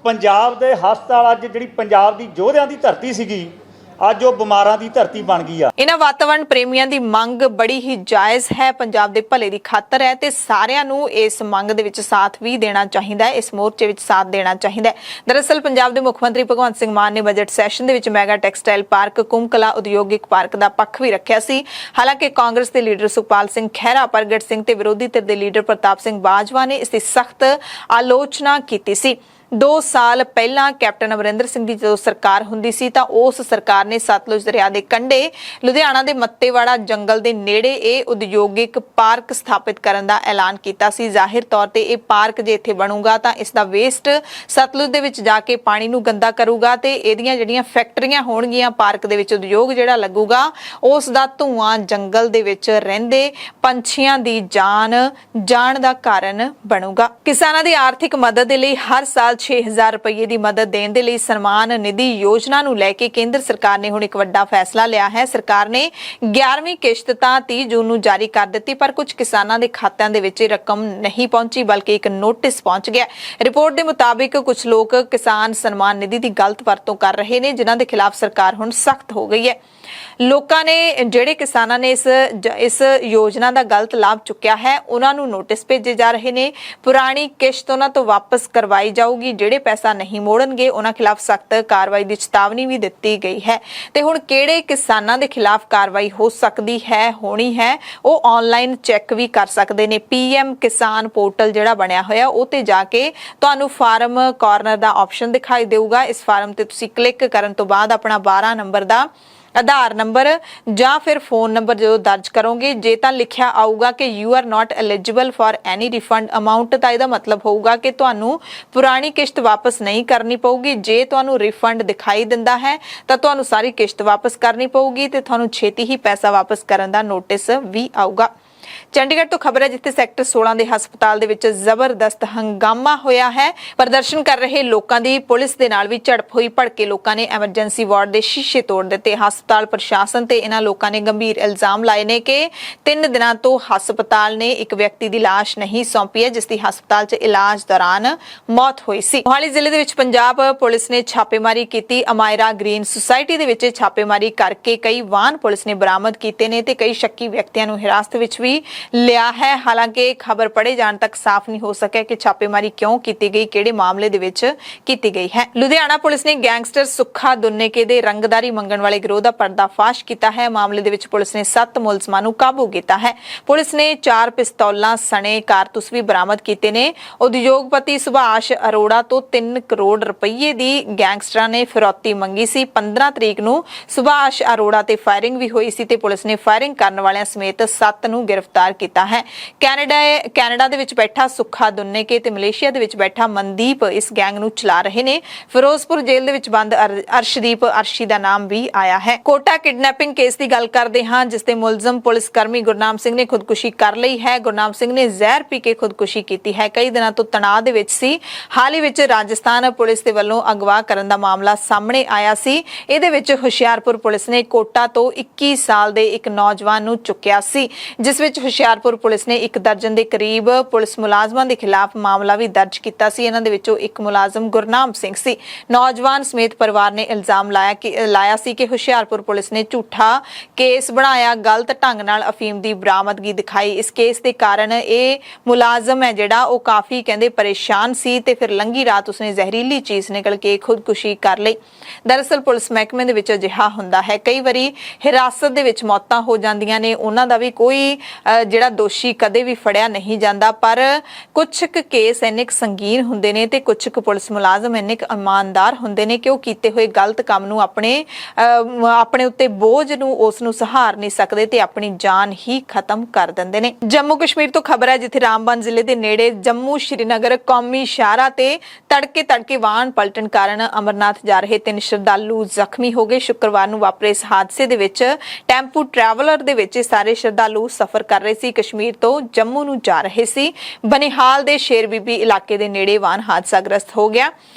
[SPEAKER 5] ਪੰਜਾਬ ਦੇ ਹਸਪਤਾਲ ਅੱਜ ਜਿਹੜੀ ਪੰਜਾਬ ਦੀ ਯੋਧਿਆਂ ਦੀ ਧਰਤੀ ਸੀਗੀ ਅੱਜ ਉਹ ਬਿਮਾਰਾਂ ਦੀ ਧਰਤੀ ਬਣ ਗਈ ਆ।
[SPEAKER 1] ਇਹਨਾਂ ਵਾਤਾਵਰਣ ਪ੍ਰੇਮੀਆਂ ਦੀ ਮੰਗ ਬੜੀ ਹੀ ਜਾਇਜ਼ ਹੈ, ਪੰਜਾਬ ਦੇ ਭਲੇ ਦੀ ਖਾਤਰ ਹੈ ਤੇ ਸਾਰਿਆਂ ਨੂੰ ਇਸ ਮੰਗ ਦੇ ਵਿੱਚ ਸਾਥ ਵੀ ਦੇਣਾ ਚਾਹੀਦਾ ਹੈ, ਇਸ ਮੋਰਚੇ ਵਿੱਚ ਸਾਥ ਦੇਣਾ ਚਾਹੀਦਾ ਹੈ। ਦਰਅਸਲ ਪੰਜਾਬ ਦੇ ਮੁੱਖ ਮੰਤਰੀ ਭਗਵੰਤ ਸਿੰਘ ਮਾਨ ਨੇ ਬਜਟ ਸੈਸ਼ਨ ਦੇ ਵਿੱਚ ਮੈਗਾ ਟੈਕਸਟਾਈਲ ਪਾਰਕ, ਕੁੰਭਕਲਾ ਉਦਯੋਗਿਕ ਪਾਰਕ ਦਾ ਪੱਖ ਵੀ ਰੱਖਿਆ ਸੀ। ਹਾਲਾਂਕਿ ਕਾਂਗਰਸ ਦੇ ਲੀਡਰ ਸੁਖਪਾਲ ਸਿੰਘ ਖਹਿਰਾ, ਪ੍ਰਗਟ ਸਿੰਘ ਤੇ ਵਿਰੋਧੀ ਧਿਰ ਦੇ ਲੀਡਰ ਪ੍ਰਤਾਪ ਸਿੰਘ ਬਾਜਵਾ ਨੇ ਇਸ ਦੀ ਸਖਤ ਆਲੋਚਨਾ ਕੀਤੀ ਸੀ। 2 ਸਾਲ ਪਹਿਲਾਂ ਕੈਪਟਨ ਅਮਰਿੰਦਰ ਸਿੰਘ ਦੀ ਜਦੋਂ ਸਰਕਾਰ ਹੁੰਦੀ ਸੀ ਤਾਂ ਉਸ ਸਰਕਾਰ ਨੇ ਸਤਲੁਜ ਦਰਿਆ ਦੇ ਕੰਢੇ ਲੁਧਿਆਣਾ ਦੇ ਮੱਤੇਵਾੜਾ ਜੰਗਲ ਦੇ ਨੇੜੇ ਇਹ ਉਦਯੋਗਿਕ ਪਾਰਕ ਸਥਾਪਿਤ ਕਰਨ ਦਾ ਐਲਾਨ ਕੀਤਾ ਸੀ। ਜ਼ਾਹਿਰ ਤੌਰ ਤੇ ਇਹ ਪਾਰਕ ਜੇ ਇੱਥੇ ਬਣੂਗਾ ਤਾਂ ਇਸ ਦਾ ਵੇਸਟ ਸਤਲੁਜ ਦੇ ਵਿੱਚ ਜਾ ਕੇ ਪਾਣੀ ਨੂੰ ਗੰਦਾ ਕਰੂਗਾ ਤੇ ਇਹਦੀਆਂ ਜਿਹੜੀਆਂ ਫੈਕਟਰੀਆਂ ਹੋਣਗੀਆਂ, ਪਾਰਕ ਦੇ ਵਿੱਚ ਉਦਯੋਗ ਜਿਹੜਾ ਲੱਗੂਗਾ, ਉਸ ਦਾ ਧੂਆਂ ਜੰਗਲ ਦੇ ਵਿੱਚ ਰਹਿੰਦੇ ਪੰਛੀਆਂ ਦੀ ਜਾਣ ਦਾ ਕਾਰਨ ਬਣੂਗਾ। ਕਿਸਾਨਾਂ ਦੀ ਆਰਥਿਕ ਮਦਦ ਦੇ ਲਈ ਹਰ ਸਾਲ 6000 ਰੁਪਏ ਦੀ ਮਦਦ ਦੇਣ ਦੇ ਲਈ ਸਨਮਾਨ ਨਿਧੀ ਯੋਜਨਾ ਨੂੰ ਲੈ ਕੇ ਕੇਂਦਰ ਸਰਕਾਰ ਨੇ ਹੁਣ ਇੱਕ ਵੱਡਾ ਫੈਸਲਾ ਲਿਆ ਹੈ। ਸਰਕਾਰ ਨੇ 11ਵੀਂ ਕਿਸ਼ਤ ਤਾਂ 30 ਜੂਨ ਨੂੰ ਜਾਰੀ ਕਰ ਦਿੱਤੀ, ਪਰ ਕੁਝ ਕਿਸਾਨਾਂ ਦੇ ਖਾਤਿਆਂ ਦੇ ਵਿੱਚ ਇਹ ਰਕਮ ਨਹੀਂ ਪਹੁੰਚੀ, ਬਲਕਿ ਇੱਕ ਨੋਟਿਸ ਪਹੁੰਚ ਗਿਆ। ਰਿਪੋਰਟ ਦੇ ਮੁਤਾਬਿਕ ਕੁਝ ਲੋਕ ਕਿਸਾਨ ਸਨਮਾਨ ਨਿਧੀ ਦੀ ਗਲਤ ਵਰਤੋਂ ਕਰ ਰਹੇ ਨੇ, ਜਿਨ੍ਹਾਂ ਦੇ ਖਿਲਾਫ ਸਰਕਾਰ ਹੁਣ ਸਖਤ ਹੋ ਗਈ ਹੈ। ਲੋਕਾਂ ਨੇ, ਜਿਹੜੇ ਕਿਸਾਨਾਂ ਨੇ ਇਸ ਯੋਜਨਾ ਦਾ ਗਲਤ ਲਾਭ ਚੁੱਕਿਆ ਹੈ, ਉਹਨਾਂ ਨੂੰ ਨੋਟਿਸ ਭੇਜੇ ਜਾ ਰਹੇ ਨੇ। ਪੁਰਾਣੀ ਕਿਸ਼ਤ ਉਹਨਾਂ ਤੋਂ ਵਾਪਸ ਕਰਵਾਈ ਜਾਊਗੀ ਹੀ ਜਿਹੜੇ ਪੈਸਾ ਨਹੀਂ ਮੋੜਨਗੇ ਉਹਨਾਂ ਖਿਲਾਫ ਸਖਤ ਕਾਰਵਾਈ ਦੀ ਚੇਤਾਵਨੀ ਵੀ ਦਿੱਤੀ ਗਈ ਹੈ। ਤੇ ਹੁਣ ਕਿਹੜੇ ਕਿਸਾਨਾਂ ਦੇ ਖਿਲਾਫ ਕਾਰਵਾਈ ਹੋ ਸਕਦੀ ਹੈ, ਹੋਣੀ ਹੈ, ਉਹ ਆਨਲਾਈਨ ਚੈੱਕ ਵੀ ਕਰ ਸਕਦੇ ਨੇ। PM ਕਿਸਾਨ ਪੋਰਟਲ ਜਿਹੜਾ ਬਣਿਆ ਹੋਇਆ ਉਹ ਤੇ ਜਾ ਕੇ ਤੁਹਾਨੂੰ ਫਾਰਮ ਕਾਰਨਰ ਦਾ ਆਪਸ਼ਨ ਦਿਖਾਈ ਦੇਊਗਾ। ਇਸ ਫਾਰਮ ਤੇ ਤੁਸੀਂ ਕਲਿੱਕ ਕਰਨ ਤੋਂ ਬਾਅਦ ਆਪਣਾ 12 ਨੰਬਰ ਦਾ ਆਧਾਰ ਨੰਬਰ ਜਾਂ ਫਿਰ ਫੋਨ ਨੰਬਰ ਜਦੋਂ ਦਰਜ ਕਰੋਗੇ, ਜੇ ਤਾਂ ਲਿਖਿਆ ਆਊਗਾ ਕਿ you are not eligible for any refund amount, ਤਾਂ ਇਹਦਾ ਮਤਲਬ ਹੋਊਗਾ ਕਿ ਤੁਹਾਨੂੰ ਪੁਰਾਣੀ ਕਿਸ਼ਤ ਵਾਪਸ ਨਹੀਂ ਕਰਨੀ ਪਊਗੀ। ਜੇ ਤੁਹਾਨੂੰ ਰਿਫੰਡ ਦਿਖਾਈ ਦਿੰਦਾ ਹੈ ਤਾਂ ਤੁਹਾਨੂੰ ਸਾਰੀ ਕਿਸ਼ਤ ਵਾਪਸ ਕਰਨੀ ਪਊਗੀ ਤੇ ਤੁਹਾਨੂੰ ਛੇਤੀ ਹੀ ਪੈਸਾ ਵਾਪਸ ਕਰਨ ਦਾ ਨੋਟਿਸ ਵੀ ਆਊਗਾ। ਚੰਡੀਗੜ੍ਹ ਤੋਂ ਖਬਰ ਹੈ ਜਿੱਥੇ ਸੈਕਟਰ 16 ਦੇ ਹਸਪਤਾਲ ਦੇ ਵਿੱਚ ਜ਼ਬਰਦਸਤ ਹੰਗਾਮਾ ਹੋਇਆ ਹੈ। ਪ੍ਰਦਰਸ਼ਨ ਕਰ ਰਹੇ ਲੋਕਾਂ ਦੀ ਪੁਲਿਸ ਦੇ ਨਾਲ ਵੀ ਝੜਪ ਹੋਈ। ਭੜਕੇ ਲੋਕਾਂ ਨੇ ਐਮਰਜੈਂਸੀ ਵਾਰਡ ਦੇ ਸ਼ੀਸ਼ੇ ਤੋੜ ਦਿੱਤੇ। ਹਸਪਤਾਲ ਪ੍ਰਸ਼ਾਸਨ ਤੇ ਇਹਨਾਂ ਲੋਕਾਂ ਨੇ ਗੰਭੀਰ ਇਲਜ਼ਾਮ ਲਾਏ ਨੇ ਕਿ 3 ਦਿਨਾਂ ਤੋਂ ਹਸਪਤਾਲ ਨੇ ਇੱਕ ਵਿਅਕਤੀ ਦੀ ਲਾਸ਼ ਨਹੀਂ ਸੌਂਪੀ ਹੈ ਜਿਸ ਦੀ ਹਸਪਤਾਲ 'ਚ ਇਲਾਜ ਦੌਰਾਨ ਮੌਤ ਹੋਈ ਸੀ। ਮੋਹਾਲੀ ਜ਼ਿਲ੍ਹੇ ਦੇ ਵਿੱਚ ਪੰਜਾਬ ਪੁਲਿਸ ਨੇ ਛਾਪੇਮਾਰੀ ਕੀਤੀ। ਅਮਾਇਰਾ ਗ੍ਰੀਨ ਸੁਸਾਇਟੀ ਦੇ ਵਿੱਚ ਛਾਪੇਮਾਰੀ ਕਰਕੇ ਕਈ ਵਾਹਨ ਪੁਲਿਸ ਨੇ ਬਰਾਮਦ ਕੀਤੇ ਨੇ ਤੇ ਕਈ ਸ਼ੱਕੀ ਵਿਅਕਤੀਆਂ ਨੂੰ ਹਿਰਾਸਤ ਵਿੱਚ ਵੀ ਲਿਆ ਹੈ। ਹਾਲਾਂਕਿ ਖਬਰ ਪੜ੍ਹੇ ਜਾਣ ਤੱਕ ਸਾਫ਼ ਨਹੀਂ ਹੋ ਸਕਿਆ ਕਿ ਛਾਪੇਮਾਰੀ ਕਿਉਂ ਕੀਤੀ ਗਈ, ਕਿਹੜੇ ਮਾਮਲੇ ਦੇ ਵਿੱਚ ਕੀਤੀ ਗਈ ਹੈ। ਲੁਧਿਆਣਾ ਪੁਲਿਸ ਨੇ ਗੈਂਗਸਟਰ ਸੁੱਖਾ ਦੁੰਨੇਕੇ ਦੇ ਰੰਗਦਾਰੀ ਮੰਗਣ ਵਾਲੇ ਗਿਰੋਹ ਦਾ ਪਰਦਾਫਾਸ਼ ਕੀਤਾ ਹੈ। ਮਾਮਲੇ ਦੇ ਵਿੱਚ ਪੁਲਿਸ ਨੇ 7 ਮੁਲਜ਼ਮਾਂ ਨੂੰ ਕਾਬੂ ਕੀਤਾ ਹੈ। ਪੁਲਿਸ ਨੇ 4 ਪਿਸਤੌਲਾਂ ਸਣੇ ਕਾਰਤੂਸ ਵੀ ਬਰਾਮਦ ਕੀਤੇ ਨੇ। ਉਦਯੋਗਪਤੀ ਸੁਭਾਸ਼ ਅਰੋੜਾ ਤੋਂ 3 ਕਰੋੜ ਰੁਪਏ ਦੀ ਗੈਂਗਸਟਰਾਂ ਨੇ ਫਿਰੌਤੀ ਮੰਗੀ ਸੀ। 15 ਤਰੀਕ ਨੂੰ ਸੁਭਾਸ਼ ਅਰੋੜਾ ਤੇ ਫਾਇਰਿੰਗ ਵੀ ਹੋਈ ਸੀ ਤੇ ਪੁਲਿਸ ਨੇ ਫਾਇਰਿੰਗ ਕਰਨ ਵਾਲਿਆਂ ਸਮੇਤ 7 ਨੂੰ ਗ੍ਰਿਫਤਾਰ ਕੀਤਾ ਹੈ। ਕੈਨੇਡਾ ਦੇ ਵਿੱਚ ਬੈਠਾ ਸੁੱਖਾ ਦੁੰਨੇਕੇ ਤੇ ਮਲੇਸ਼ੀਆ ਦੇ ਵਿੱਚ ਬੈਠਾ ਮਨਦੀਪ ਇਸ ਗੈਂਗ ਨੂੰ ਚਲਾ ਰਹੇ ਨੇ। ਫਿਰੋਜ਼ਪੁਰ ਜੇਲ੍ਹ ਦੇ ਵਿੱਚ ਬੰਦ ਅਰਸ਼ਦੀਪ ਅਰਸ਼ੀ ਦਾ ਨਾਮ ਵੀ ਆਇਆ ਹੈ। ਕੋਟਾ ਕਿਡਨੈਪਿੰਗ ਕੇਸ ਦੀ ਗੱਲ ਕਰਦੇ ਹਾਂ ਜਿਸ ਦੇ ਮੁਲਜ਼ਮ ਪੁਲਿਸ ਕਰਮੀ ਗੁਰਨਾਮ ਸਿੰਘ ਨੇ ਖੁਦਕੁਸ਼ੀ ਕਰ ਲਈ ਹੈ। ਗੁਰਨਾਮ ਸਿੰਘ ਨੇ ਜ਼ਹਿਰ ਪੀ ਕੇ ਖੁਦਕੁਸ਼ੀ ਕੀਤੀ ਹੈ। ਕਈ ਦਿਨਾਂ ਤੋਂ ਤਣਾਅ ਦੇ ਵਿੱਚ ਸੀ। ਹਾਲ ਹੀ ਵਿੱਚ ਰਾਜਸਥਾਨ ਪੁਲਿਸ ਦੇ ਵੱਲੋਂ ਅਗਵਾ ਕਰਨ ਦਾ ਮਾਮਲਾ ਸਾਹਮਣੇ ਆਇਆ ਸੀ। ਇਹਦੇ ਵਿੱਚ ਹੁਸ਼ਿਆਰਪੁਰ ਪੁਲਿਸ ਨੇ ਕੋਟਾ ਤੋਂ 21 ਸਾਲ ਦੇ ਇੱਕ ਨੌਜਵਾਨ ਨੂੰ ਚੁੱਕਿਆ ਸੀ ਜਿਸ ਵਿੱਚ ਹੁਸ਼ਿਆਰਪੁਰ ਪੁਲਿਸ ਨੇ 1 ਦਰਜਨ ਦੇ ਕਰੀਬ ਪੁਲਿਸ ਮੁਲਾਜ਼ਮਾਂ ਦੇ ਖਿਲਾਫ ਮਾਮਲਾ ਵੀ ਦਰਜ ਕੀਤਾ ਸੀ। ਇਹਨਾਂ ਦੇ ਵਿੱਚੋਂ ਇੱਕ ਮੁਲਾਜ਼ਮ ਗੁਰਨਾਮ ਸਿੰਘ ਸੀ। ਨੌਜਵਾਨ ਸਮੇਤ ਪਰਿਵਾਰ ਨੇ ਇਲਜ਼ਾਮ ਲਾਇਆ ਸੀ ਕਿ ਹੁਸ਼ਿਆਰਪੁਰ ਪੁਲਿਸ ਨੇ ਝੂਠਾ ਕੇਸ ਬਣਾਇਆ, ਗਲਤ ਢੰਗ ਨਾਲ ਅਫੀਮ ਦੀ ਬਰਾਮਦਗੀ ਦਿਖਾਈ। ਇਸ ਕੇਸ ਦੇ ਕਾਰਨ ਇਹ ਮੁਲਾਜ਼ਮ ਹੈ ਜਿਹੜਾ ਉਹ ਕਾਫੀ ਕਹਿੰਦੇ ਪਰੇਸ਼ਾਨ ਸੀ ਤੇ ਫਿਰ ਲੰਗੀ ਰਾਤ ਉਸਨੇ ਜ਼ਹਿਰੀਲੀ ਚੀਜ਼ ਨਿਕਲ ਕੇ ਖੁਦਕੁਸ਼ੀ ਕਰ ਲਈ। ਦਰਅਸਲ ਪੁਲਿਸ ਮਹਿਕਮੇ ਦੇ ਵਿੱਚ ਅਜਿਹਾ ਹੁੰਦਾ ਹੈ, ਕਈ ਵਾਰੀ ਹਿਰਾਸਤ ਦੇ ਵਿੱਚ ਮੌਤਾਂ ਹੋ ਜਾਂਦੀਆਂ ਨੇ, ਉਹਨਾਂ ਦਾ ਵੀ ਕੋਈ ਜਿਹੜਾ ਦੋਸ਼ੀ ਕਦੇ ਵੀ ਫੜਿਆ ਨਹੀਂ ਜਾਂਦਾ। ਪਰ ਕੁਝ ਕੇਸ ਇੰਨੇ ਸੰਗੀਨ ਹੁੰਦੇ ਨੇ ਤੇ ਕੁਝ ਪੁਲਿਸ ਮੁਲਾਜ਼ਮ ਇੰਨੇ ਇਮਾਨਦਾਰ ਹੁੰਦੇ ਨੇ ਕਿ ਉਹ ਕੀਤੇ ਹੋਏ ਗਲਤ ਕੰਮ ਨੂੰ ਆਪਣੇ ਉੱਤੇ ਬੋਝ ਨੂੰ ਉਸ ਨੂੰ ਸਹਾਰ ਨਹੀਂ ਸਕਦੇ ਤੇ ਆਪਣੀ ਜਾਨ ਹੀ ਖਤਮ ਕਰ ਦਿੰਦੇ ਨੇ। ਜੰਮੂ ਕਸ਼ਮੀਰ ਤੋਂ ਖਬਰ ਹੈ ਜਿੱਥੇ ਰਾਮਬਨ ਜ਼ਿਲ੍ਹੇ ਦੇ ਨੇੜੇ ਜੰਮੂ ਸ਼੍ਰੀਨਗਰ ਕੌਮੀ ਸ਼ਾਹਰਾਹ ਤੇ ਤੜਕੇ ਵਾਹਨ ਪਲਟਣ ਕਾਰਨ ਅਮਰਨਾਥ ਜਾ ਰਹੇ 3 ਸ਼ਰਧਾਲੂ ਜ਼ਖਮੀ ਹੋ ਗਏ। ਸ਼ੁੱਕਰਵਾਰ ਨੂੰ ਵਾਪਰੇ ਇਸ ਹਾਦਸੇ ਦੇ ਵਿੱਚ ਟੈਂਪੂ ਟਰੈਵਲਰ ਦੇ ਵਿੱਚ ਸਾਰੇ ਸ਼ਰਧਾਲੂ ਸਫ਼ਰ ਕਰ ਰਹੇ ਸੀ। ਕਸ਼ਮੀਰ ਤੋਂ ਜੰਮੂ ਨੂੰ ਜਾ ਰਹੇ ਸੀ। ਬਨਿਹਾਲ ਦੇ ਸ਼ੇਰ ਬੀਬੀ ਇਲਾਕੇ ਦੇ ਨੇੜੇ ਵਾਹਨ ਹਾਦਸਾਗ੍ਰਸਤ ਹੋ ਗਿਆ।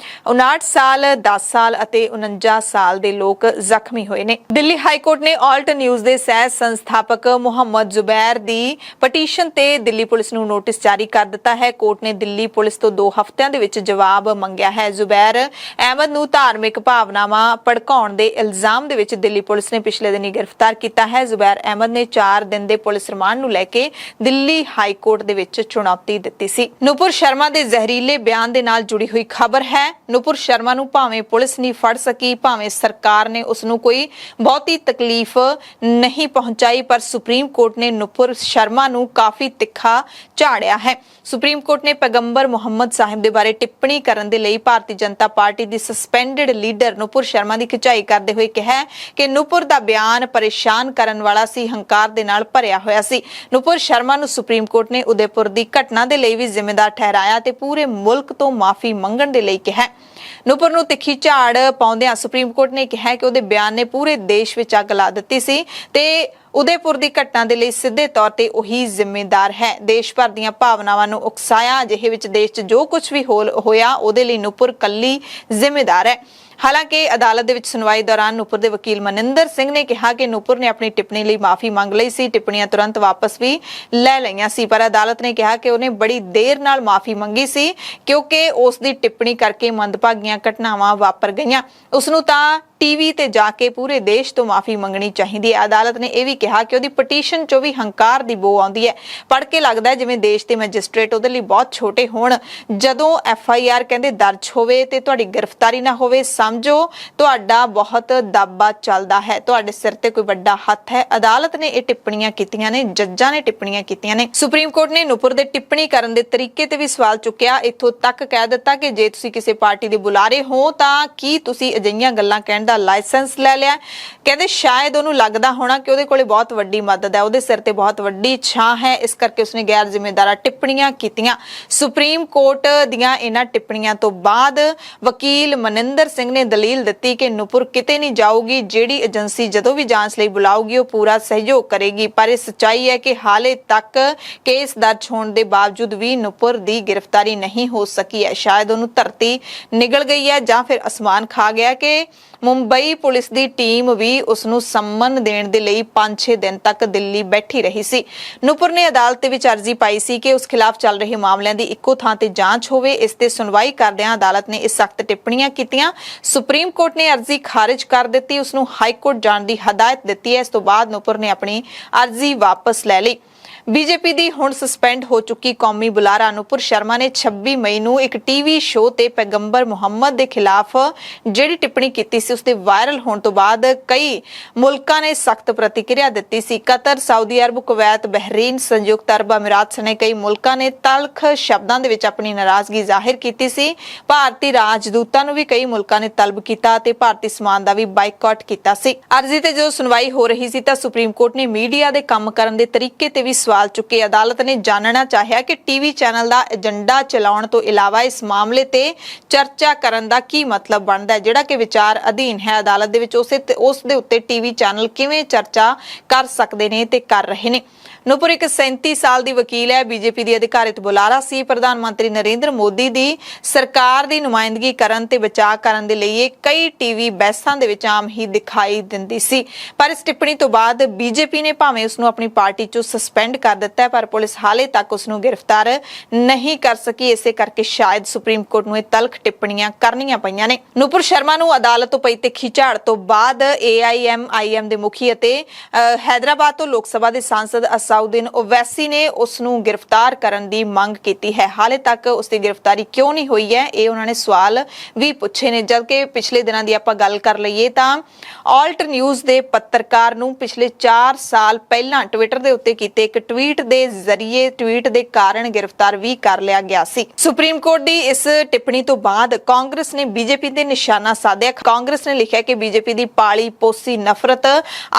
[SPEAKER 1] 59 ਸਾਲ 10 ਸਾਲ ਅਤੇ 49 ਸਾਲ ਦੇ ਲੋਕ ਜ਼ਖਮੀ ਹੋਏ ਨੇ। ਦਿੱਲੀ ਹਾਈ ਕੋਰਟ ਨੇ ਆਲਟ ਨਿਊਜ਼ ਦੇ ਸਹਿ ਸੰਸਥਾਪਕ ਮੁਹੰਮਦ ਜ਼ੁਬੈਰ ਦੀ ਪਟੀਸ਼ਨ ਤੇ ਦਿੱਲੀ ਪੁਲਿਸ ਨੂੰ ਨੋਟਿਸ ਜਾਰੀ ਕਰ ਦਿੱਤਾ ਹੈ। ਕੋਰਟ ਨੇ ਦਿੱਲੀ ਪੁਲਿਸ ਤੋਂ 2 ਹਫ਼ਤਿਆਂ ਦੇ ਵਿੱਚ ਜਵਾਬ ਮੰਗਿਆ ਹੈ। ਜ਼ੁਬੈਰ ਅਹਿਮਦ ਨੂੰ ਧਾਰਮਿਕ ਭਾਵਨਾਵਾਂ ਭੜਕਾਉਣ ਦੇ ਇਲਜ਼ਾਮ ਦੇ ਵਿੱਚ ਦਿੱਲੀ ਪੁਲਿਸ ਨੇ ਪਿਛਲੇ ਦਿਨੀ ਗ੍ਰਿਫਤਾਰ ਕੀਤਾ ਹੈ। ਜ਼ੁਬੈਰ ਅਹਿਮਦ ਨੇ 4 ਦਿਨ ਦੇ ਪੁਲਿਸ ਰਿਮਾਂਡ ਨੂੰ ਲੈ ਕੇ ਦਿੱਲੀ ਹਾਈ ਕੋਰਟ ਦੇ ਵਿੱਚ ਚੁਣੌਤੀ ਦਿੱਤੀ ਸੀ। ਨੂਪੁਰ ਸ਼ਰਮਾ ਦੇ ਜ਼ਹਿਰੀਲੇ ਬਿਆਨ ਦੇ ਨਾਲ ਜੁੜੀ ਹੋਈ ਖਬਰ ਹੈ। ਨੂਪੁਰ ਸ਼ਰਮਾ ਨੂੰ ਭਾਵੇਂ ਪੁਲਿਸ ਨਹੀਂ ਫੜ ਸਕੀ, ਭਾਵੇਂ ਸਰਕਾਰ ਨੇ ਉਸ ਨੂੰ ਕੋਈ ਬਹੁਤੀ ਤਕਲੀਫ ਨਹੀਂ ਪਹੁੰਚਾਈ, ਪਰ ਸੁਪਰੀਮ ਕੋਰਟ ਨੇ ਨੂਪੁਰ ਸ਼ਰਮਾ ਨੂੰ ਕਾਫੀ ਤਿੱਖਾ ਝਾੜਿਆ ਹੈ। ਸੁਪਰੀਮ ਕੋਰਟ ਨੇ ਪੈਗੰਬਰ ਮੁਹੰਮਦ ਸਾਹਿਬ ਦੇ ਬਾਰੇ ਟਿੱਪਣੀ ਕਰਨ ਦੇ ਲਈ ਭਾਰਤੀ ਜਨਤਾ ਪਾਰਟੀ ਦੀ ਸਸਪੈਂਡਡ ਲੀਡਰ ਨੂਪੁਰ ਸ਼ਰਮਾ ਦੀ ਖਿਚਾਈ ਕਰਦੇ ਹੋਏ ਕਿਹਾ ਕਿ ਨੂਪੁਰ ਦਾ ਬਿਆਨ ਪਰੇਸ਼ਾਨ ਕਰਨ ਵਾਲਾ ਸੀ, ਹੰਕਾਰ ਦੇ ਨਾਲ ਭਰਿਆ ਹੋਇਆ ਸੀ। ਨੂਪੁਰ ਸ਼ਰਮਾ ਨੂੰ ਸੁਪਰੀਮ ਕੋਰਟ ਨੇ ਉਦੈਪੁਰ ਦੀ ਘਟਨਾ ਦੇ ਲਈ ਵੀ ਜ਼ਿੰਮੇਵਾਰ ਠਹਿਰਾਇਆ ਤੇ ਪੂਰੇ ਮੁਲਕ ਤੋਂ ਮਾਫੀ ਮੰਗਣ ਦੇ ਲਈ ਕਿਹਾ। ਨੂਪੁਰ ਨੂੰ ਤਿੱਖੀ ਝਾੜ ਪਾਉਂਦਿਆਂ ਸੁਪਰੀਮ ਕੋਰਟ ਨੇ ਕਿਹਾ ਕਿ ਉਹਦੇ ਬਿਆਨ ਨੇ ਪੂਰੇ ਦੇਸ਼ ਵਿੱਚ ਅੱਗ ਲਾ ਦਿੱਤੀ ਸੀ ਤੇ ਉਦੈਪੁਰ ਦੀ ਘਟਨਾ ਦੇ ਲਈ ਸਿੱਧੇ ਤੌਰ ਤੇ ਉਹੀ ਜ਼ਿੰਮੇਦਾਰ ਹੈ। ਦੇਸ਼ ਭਰ ਦੀਆਂ ਭਾਵਨਾਵਾਂ ਨੂੰ ਉਕਸਾਇਆ, ਅਜਿਹੇ ਵਿੱਚ ਦੇਸ਼ 'ਚ ਜੋ ਕੁਝ ਵੀ ਹੋਇਆ ਉਹਦੇ ਲਈ ਨੂਪੁਰ ਕੱਲੀ ਜ਼ਿੰਮੇਦਾਰ ਹੈ। ਹਾਲਾਂਕਿ ਅਦਾਲਤ ਦੇ ਵਿੱਚ ਸੁਣਵਾਈ ਦੌਰਾਨ ਨੂਪੁਰ ਦੇ ਵਕੀਲ ਮਨਿੰਦਰ ਸਿੰਘ ਨੇ ਕਿਹਾ ਕਿ ਨੂਪੁਰ ਨੇ ਆਪਣੀ ਟਿੱਪਣੀ ਲਈ ਮਾਫੀ ਮੰਗ ਲਈ ਸੀ, ਟਿੱਪਣੀਆਂ ਤੁਰੰਤ ਵਾਪਸ ਵੀ ਲੈ ਲਈਆਂ ਸੀ, ਪਰ ਅਦਾਲਤ ਨੇ ਕਿਹਾ ਕਿ ਉਹਨੇ ਬੜੀ ਦੇਰ ਨਾਲ ਮਾਫੀ ਮੰਗੀ ਸੀ ਕਿਉਂਕਿ ਉਸ ਦੀ ਟਿੱਪਣੀ ਕਰਕੇ ਮੰਦਭਾਗੀਆਂ ਘਟਨਾਵਾਂ ਵਾਪਰ ਗਈਆਂ। ਉਸ ਨੂੰ ਤਾਂ ਟੀਵੀ ਤੇ ਜਾ ਕੇ ਪੂਰੇ ਦੇਸ਼ ਤੋਂ ਮਾਫੀ ਮੰਗਣੀ ਚਾਹੀਦੀ ਹੈ। ਅਦਾਲਤ ਨੇ ਇਹ ਵੀ ਕਿਹਾ ਕਿ ਉਹਦੀ ਪਟੀਸ਼ਨ 'ਚੋਂ ਵੀ ਹੰਕਾਰ ਦੀ ਬੋ ਆਉਂਦੀ ਹੈ। ਪੜ੍ਹ ਕੇ ਲੱਗਦਾ ਹੈ ਜਿਵੇਂ ਦੇਸ਼ ਦੇ ਮੈਜਿਸਟ੍ਰੇਟ ਉਹਦੇ ਲਈ ਬਹੁਤ ਛੋਟੇ ਹੋਣ। ਜਦੋਂ FIR ਕਹਿੰਦੇ ਦਰਜ ਹੋਵੇ ਤੇ ਤੁਹਾਡੀ ਗ੍ਰਿਫਤਾਰੀ ਨਾ ਹੋਵੇ, ਸਮਝੋ ਤੁਹਾਡਾ ਬਹੁਤ ਦਾਬਾ ਚੱਲਦਾ ਹੈ, ਤੁਹਾਡੇ ਸਿਰ ਤੇ ਕੋਈ ਵੱਡਾ ਹੱਥ ਹੈ। ਅਦਾਲਤ ਨੇ ਇਹ ਟਿੱਪਣੀਆਂ ਕੀਤੀਆਂ ਨੇ, ਜੱਜਾਂ ਨੇ ਟਿੱਪਣੀਆਂ ਕੀਤੀਆਂ ਨੇ। ਸੁਪਰੀਮ ਕੋਰਟ ਨੇ ਨੂਪੁਰ ਦੇ ਟਿੱਪਣੀ ਕਰਨ ਦੇ ਤਰੀਕੇ ਤੇ ਵੀ ਸਵਾਲ ਚੁੱਕਿਆ। ਇੱਥੋਂ ਤੱਕ ਕਹਿ ਦਿੱਤਾ ਕਿ ਜੇ ਤੁਸੀਂ ਕਿਸੇ ਪਾਰਟੀ ਦੇ ਬੁਲਾਰੇ ਹੋ ਤਾਂ ਕੀ ਤੁਸੀਂ ਅਜਿਹੀਆਂ ਗੱਲਾਂ ਕਹਿਣ ਦਾ ਲਾਇਸੈਂਸ ਲੈ ਲਿਆ। ਕਹਿੰਦੇ ਸ਼ਾਇਦ ਉਹਨੂੰ ਲੱਗਦਾ ਹੋਣਾ ਕਿ ਉਹਦੇ ਕੋਲੇ ਬਹੁਤ ਵੱਡੀ ਮਦਦ ਹੈ, ਉਹਦੇ ਸਿਰ ਤੇ ਬਹੁਤ ਵੱਡੀ ਛਾਂ ਹੈ, ਇਸ ਕਰਕੇ ਉਸਨੇ ਗੈਰ ਜ਼ਿੰਮੇਦਾਰ ਟਿੱਪਣੀਆਂ ਕੀਤੀਆਂ। ਸੁਪਰੀਮ ਕੋਰਟ ਦੀਆਂ ਇਹਨਾਂ ਟਿੱਪਣੀਆਂ ਤੋਂ ਬਾਅਦ ਵਕੀਲ ਮਨਿੰਦਰ ਸਿੰਘ ਨੇ ਦਲੀਲ ਦਿੱਤੀ ਕਿ ਨੂਪੁਰ ਕਿਤੇ ਨਹੀਂ ਜਾਊਗੀ, ਜਿਹੜੀ ਏਜੰਸੀ ਜਦੋਂ ਵੀ ਜਾਂਚ ਲਈ ਬੁਲਾਊਗੀ ਉਹ ਪੂਰਾ ਸਹਿਯੋਗ ਕਰੇਗੀ। ਪਰ ਇਹ ਸੱਚਾਈ ਹੈ ਕਿ ਹਾਲੇ ਤੱਕ ਕੇਸ ਦਰਜ ਹੋਣ ਦੇ ਬਾਵਜੂਦ ਵੀ ਨੂਪੁਰ ਦੀ ਗ੍ਰਿਫਤਾਰੀ ਨਹੀਂ ਹੋ ਸਕੀ ਹੈ। ਸ਼ਾਇਦ ਉਹਨੂੰ ਧਰਤੀ ਨਿਗਲ ਗਈ ਹੈ ਜਾਂ ਫਿਰ ਅਸਮਾਨ ਖਾ ਗਿਆ ਕਿ ਮੁੰਬਈ ਪੁਲਿਸ ਦੀ ਟੀਮ ਵੀ ਉਸ ਨੂੰ ਸੰਮਨ ਦੇਣ ਦੇ ਲਈ 5-6 ਦਿਨ ਤੱਕ ਦਿੱਲੀ ਬੈਠੀ ਰਹੀ ਸੀ। ਨੂਪੁਰ ਨੇ ਅਦਾਲਤ ਦੇ ਵਿੱਚ ਅਰਜ਼ੀ ਪਾਈ ਸੀ ਕਿ ਉਸ ਖਿਲਾਫ ਚੱਲ ਰਹੇ ਮਾਮਲਿਆਂ ਦੀ ਇੱਕੋ ਥਾਂ ਤੇ ਜਾਂਚ ਹੋਵੇ। ਇਸ ਤੇ ਸੁਣਵਾਈ ਕਰਦਿਆਂ ਅਦਾਲਤ ਨੇ ਇਸ ਸਖਤ ਟਿੱਪਣੀਆਂ ਕੀਤੀਆਂ। ਸੁਪਰੀਮ ਕੋਰਟ ਨੇ ਅਰਜ਼ੀ ਖਾਰਿਜ ਕਰ ਦਿੱਤੀ, ਉਸ ਨੂੰ ਹਾਈ ਕੋਰਟ ਜਾਣ ਦੀ ਹਦਾਇਤ ਦਿੱਤੀ ਹੈ। ਇਸ ਤੋਂ ਬਾਅਦ ਨੂਪੁਰ ਨੇ ਆਪਣੀ ਅਰਜ਼ੀ ਵਾਪਸ ਲੈ ਲਈ। ਬੀਜੇਪੀ ਦੀ ਹੁਣ ਸਸਪੈਂਡ ਹੋ ਚੁੱਕੀ ਕੌਮੀ ਬੁਲਾਰਾ ਨੂਪੁਰ ਸ਼ਰਮਾ ਨੇ 26 ਮਈ ਨੂੰ ਇੱਕ ਟੀਵੀ ਸ਼ੋਅ ਤੇ ਪੈਗੰਬਰ ਮੁਹੰਮਦ ਦੇ ਖਿਲਾਫ ਜਿਹੜੀ ਟਿੱਪਣੀ ਕੀਤੀ ਸੀ, ਉਸਦੇ ਵਾਇਰਲ ਹੋਣ ਤੋਂ ਬਾਅਦ ਕਈ ਮੁਲਕਾਂ ਨੇ ਸਖਤ ਪ੍ਰਤੀਕਿਰਿਆ ਦਿੱਤੀ ਸੀ। Qatar, Saudi Arab, Kuwait, Bahrain, ਸੰਯੁਕਤ ਅਰਬ ਅਮੀਰਾਤ ਸਣੇ ਕਈ ਮੁਲਕਾਂ ਨੇ ਤਲਖ ਸ਼ਬਦਾਂ ਦੇ ਵਿੱਚ ਆਪਣੀ ਨਾਰਾਜ਼ਗੀ ਜ਼ਾਹਿਰ ਕੀਤੀ ਸੀ। ਭਾਰਤੀ ਰਾਜਦੂਤਾਂ ਨੂੰ ਵੀ ਕਈ ਮੁਲਕਾਂ ਨੇ ਤਲਬ ਕੀਤਾ ਤੇ ਭਾਰਤੀ ਸਮਾਨ ਦਾ ਵੀ ਬਾਈਕਾਟ ਕੀਤਾ ਸੀ। ਅਰਜ਼ੀ ਤੇ ਜਦੋਂ ਸੁਣਵਾਈ ਹੋ ਰਹੀ ਸੀ ਤਾਂ ਸੁਪਰੀਮ ਕੋਰਟ ਨੇ ਮੀਡੀਆ ਦੇ ਕੰਮ ਕਰਨ ਦੇ ਤਰੀਕੇ ਤੇ ਵੀ ਸਵਾਲ ਚੁੱਕੇ। ਅਦਾਲਤ ਨੇ ਜਾਣਨਾ ਚਾਹਿਆ ਕਿ ਟੀਵੀ ਚੈਨਲ ਦਾ ਏਜੰਡਾ ਚਲਾਉਣ ਤੋਂ ਇਲਾਵਾ ਇਸ ਮਾਮਲੇ ਤੇ ਚਰਚਾ ਕਰਨ ਦਾ ਕੀ ਮਤਲਬ ਬਣਦਾ ਹੈ, ਜਿਹੜਾ ਕਿ ਵਿਚਾਰ ਅਧੀਨ ਹੈ ਅਦਾਲਤ ਦੇ ਵਿੱਚ। ਉਸ ਦੇ ਉੱਤੇ ਟੀਵੀ ਚੈਨਲ ਕਿਵੇਂ ਚਰਚਾ ਕਰ ਸਕਦੇ ਨੇ ਤੇ ਕਰ ਰਹੇ ਨੇ। ਨੂਪੁਰ ਇੱਕ 37 ਸਾਲ ਦੀ ਵਕੀਲ ਹੈ, ਬੀਜੇਪੀ ਦੀ ਅਧਿਕਾਰਿਤ ਬੁਲਾਰਾ ਸੀ। ਪ੍ਰਧਾਨ ਮੰਤਰੀ ਨਰਿੰਦਰ ਮੋਦੀ ਦੀ ਸਰਕਾਰ ਦੀ ਨੁਮਾਇੰਦਗੀ ਕਰਨ ਤੇ ਬਚਾਅ ਕਰਨ ਦੇ ਲਈ ਇਹ ਕਈ ਟੀਵੀ ਬਹਿਸਾਂ ਦੇ ਵਿੱਚ ਆਮ ਹੀ ਦਿਖਾਈ ਦਿੰਦੀ ਸੀ। ਪਰ ਇਸ ਟਿੱਪਣੀ ਤੋਂ ਬਾਅਦ ਬੀਜੇਪੀ ਨੇ ਭਾਵੇਂ ਉਸ ਨੂੰ ਆਪਣੀ ਪਾਰਟੀ ਚੋਂ ਸਸਪੈਂਡ ਕਰ ਦਿੱਤਾ ਹੈ, ਪਰ ਪੁਲਿਸ ਹਾਲੇ ਤੱਕ ਉਸ ਨੂੰ ਗ੍ਰਿਫਤਾਰ ਨਹੀਂ ਕਰ ਸਕੀ। ਇਸੇ ਕਰਕੇ ਸ਼ਾਇਦ ਸੁਪਰੀਮ ਕੋਰਟ ਨੂੰ ਇਹ ਤਲਖ ਟਿੱਪਣੀਆਂ ਕਰਨੀਆਂ ਪਈਆਂ ਨੇ। ਨੂਪੁਰ ਸ਼ਰਮਾ ਨੂੰ ਅਦਾਲਤ ਤੋਂ ਪਈ ਤਿੱਖੀ ਝਾੜ ਤੋਂ ਬਾਅਦ AIMIM ਦੇ ਮੁਖੀ ਅਤੇ ਹੈਦਰਾਬਾਦ ਤੋਂ ਲੋਕ ਸਭਾ ਦੇ ਸਾਂਸਦ ਅਸਾਉਦੀਨ ਓਵੈਸੀ ਨੇ ਉਸ ਨੂੰ ਗ੍ਰਿਫਤਾਰ ਕਰਨ ਦੀ ਮੰਗ ਕੀਤੀ ਹੈ। ਹਾਲੇ ਤੱਕ ਉਸ ਦੀ ਗ੍ਰਿਫਤਾਰੀ ਕਿਉਂ ਨਹੀਂ ਹੋਈ ਹੈ, ਇਹ ਉਹਨਾਂ ਨੇ ਸਵਾਲ ਵੀ ਪੁੱਛੇ ਨੇ। ਜਦਕਿ ਪਿਛਲੇ ਦਿਨਾਂ ਦੀ ਆਪਾਂ ਗੱਲ ਕਰ ਲਈਏ ਤਾਂ ਆਲਟ ਨਿਊਜ਼ ਦੇ ਪੱਤਰਕਾਰ ਨੂੰ ਪਿਛਲੇ 4 ਸਾਲ ਪਹਿਲਾਂ ਟਵਿੱਟਰ ਦੇ ਉੱਤੇ ਕੀਤੇ ਇੱਕ ਟਵੀਟ ਦੇ ਜ਼ਰੀਏ ਟਵੀਟ ਦੇ ਕਾਰਨ ਗ੍ਰਿਫਤਾਰ ਵੀ ਕਰ ਲਿਆ ਗਿਆ ਸੀ। ਸੁਪਰੀਮ ਕੋਰਟ ਦੀ ਇਸ ਟਿੱਪਣੀ ਤੋਂ ਬਾਅਦ ਕਾਂਗਰਸ ਨੇ ਬੀਜੇਪੀ ਤੇ ਨਿਸ਼ਾਨਾ ਸਾਧਿਆ। ਕਾਂਗਰਸ ਨੇ ਲਿਖਿਆ ਕਿ ਬੀਜੇਪੀ ਦੀ ਪਾਲੀ ਪੋਸੀ ਨਫ਼ਰਤ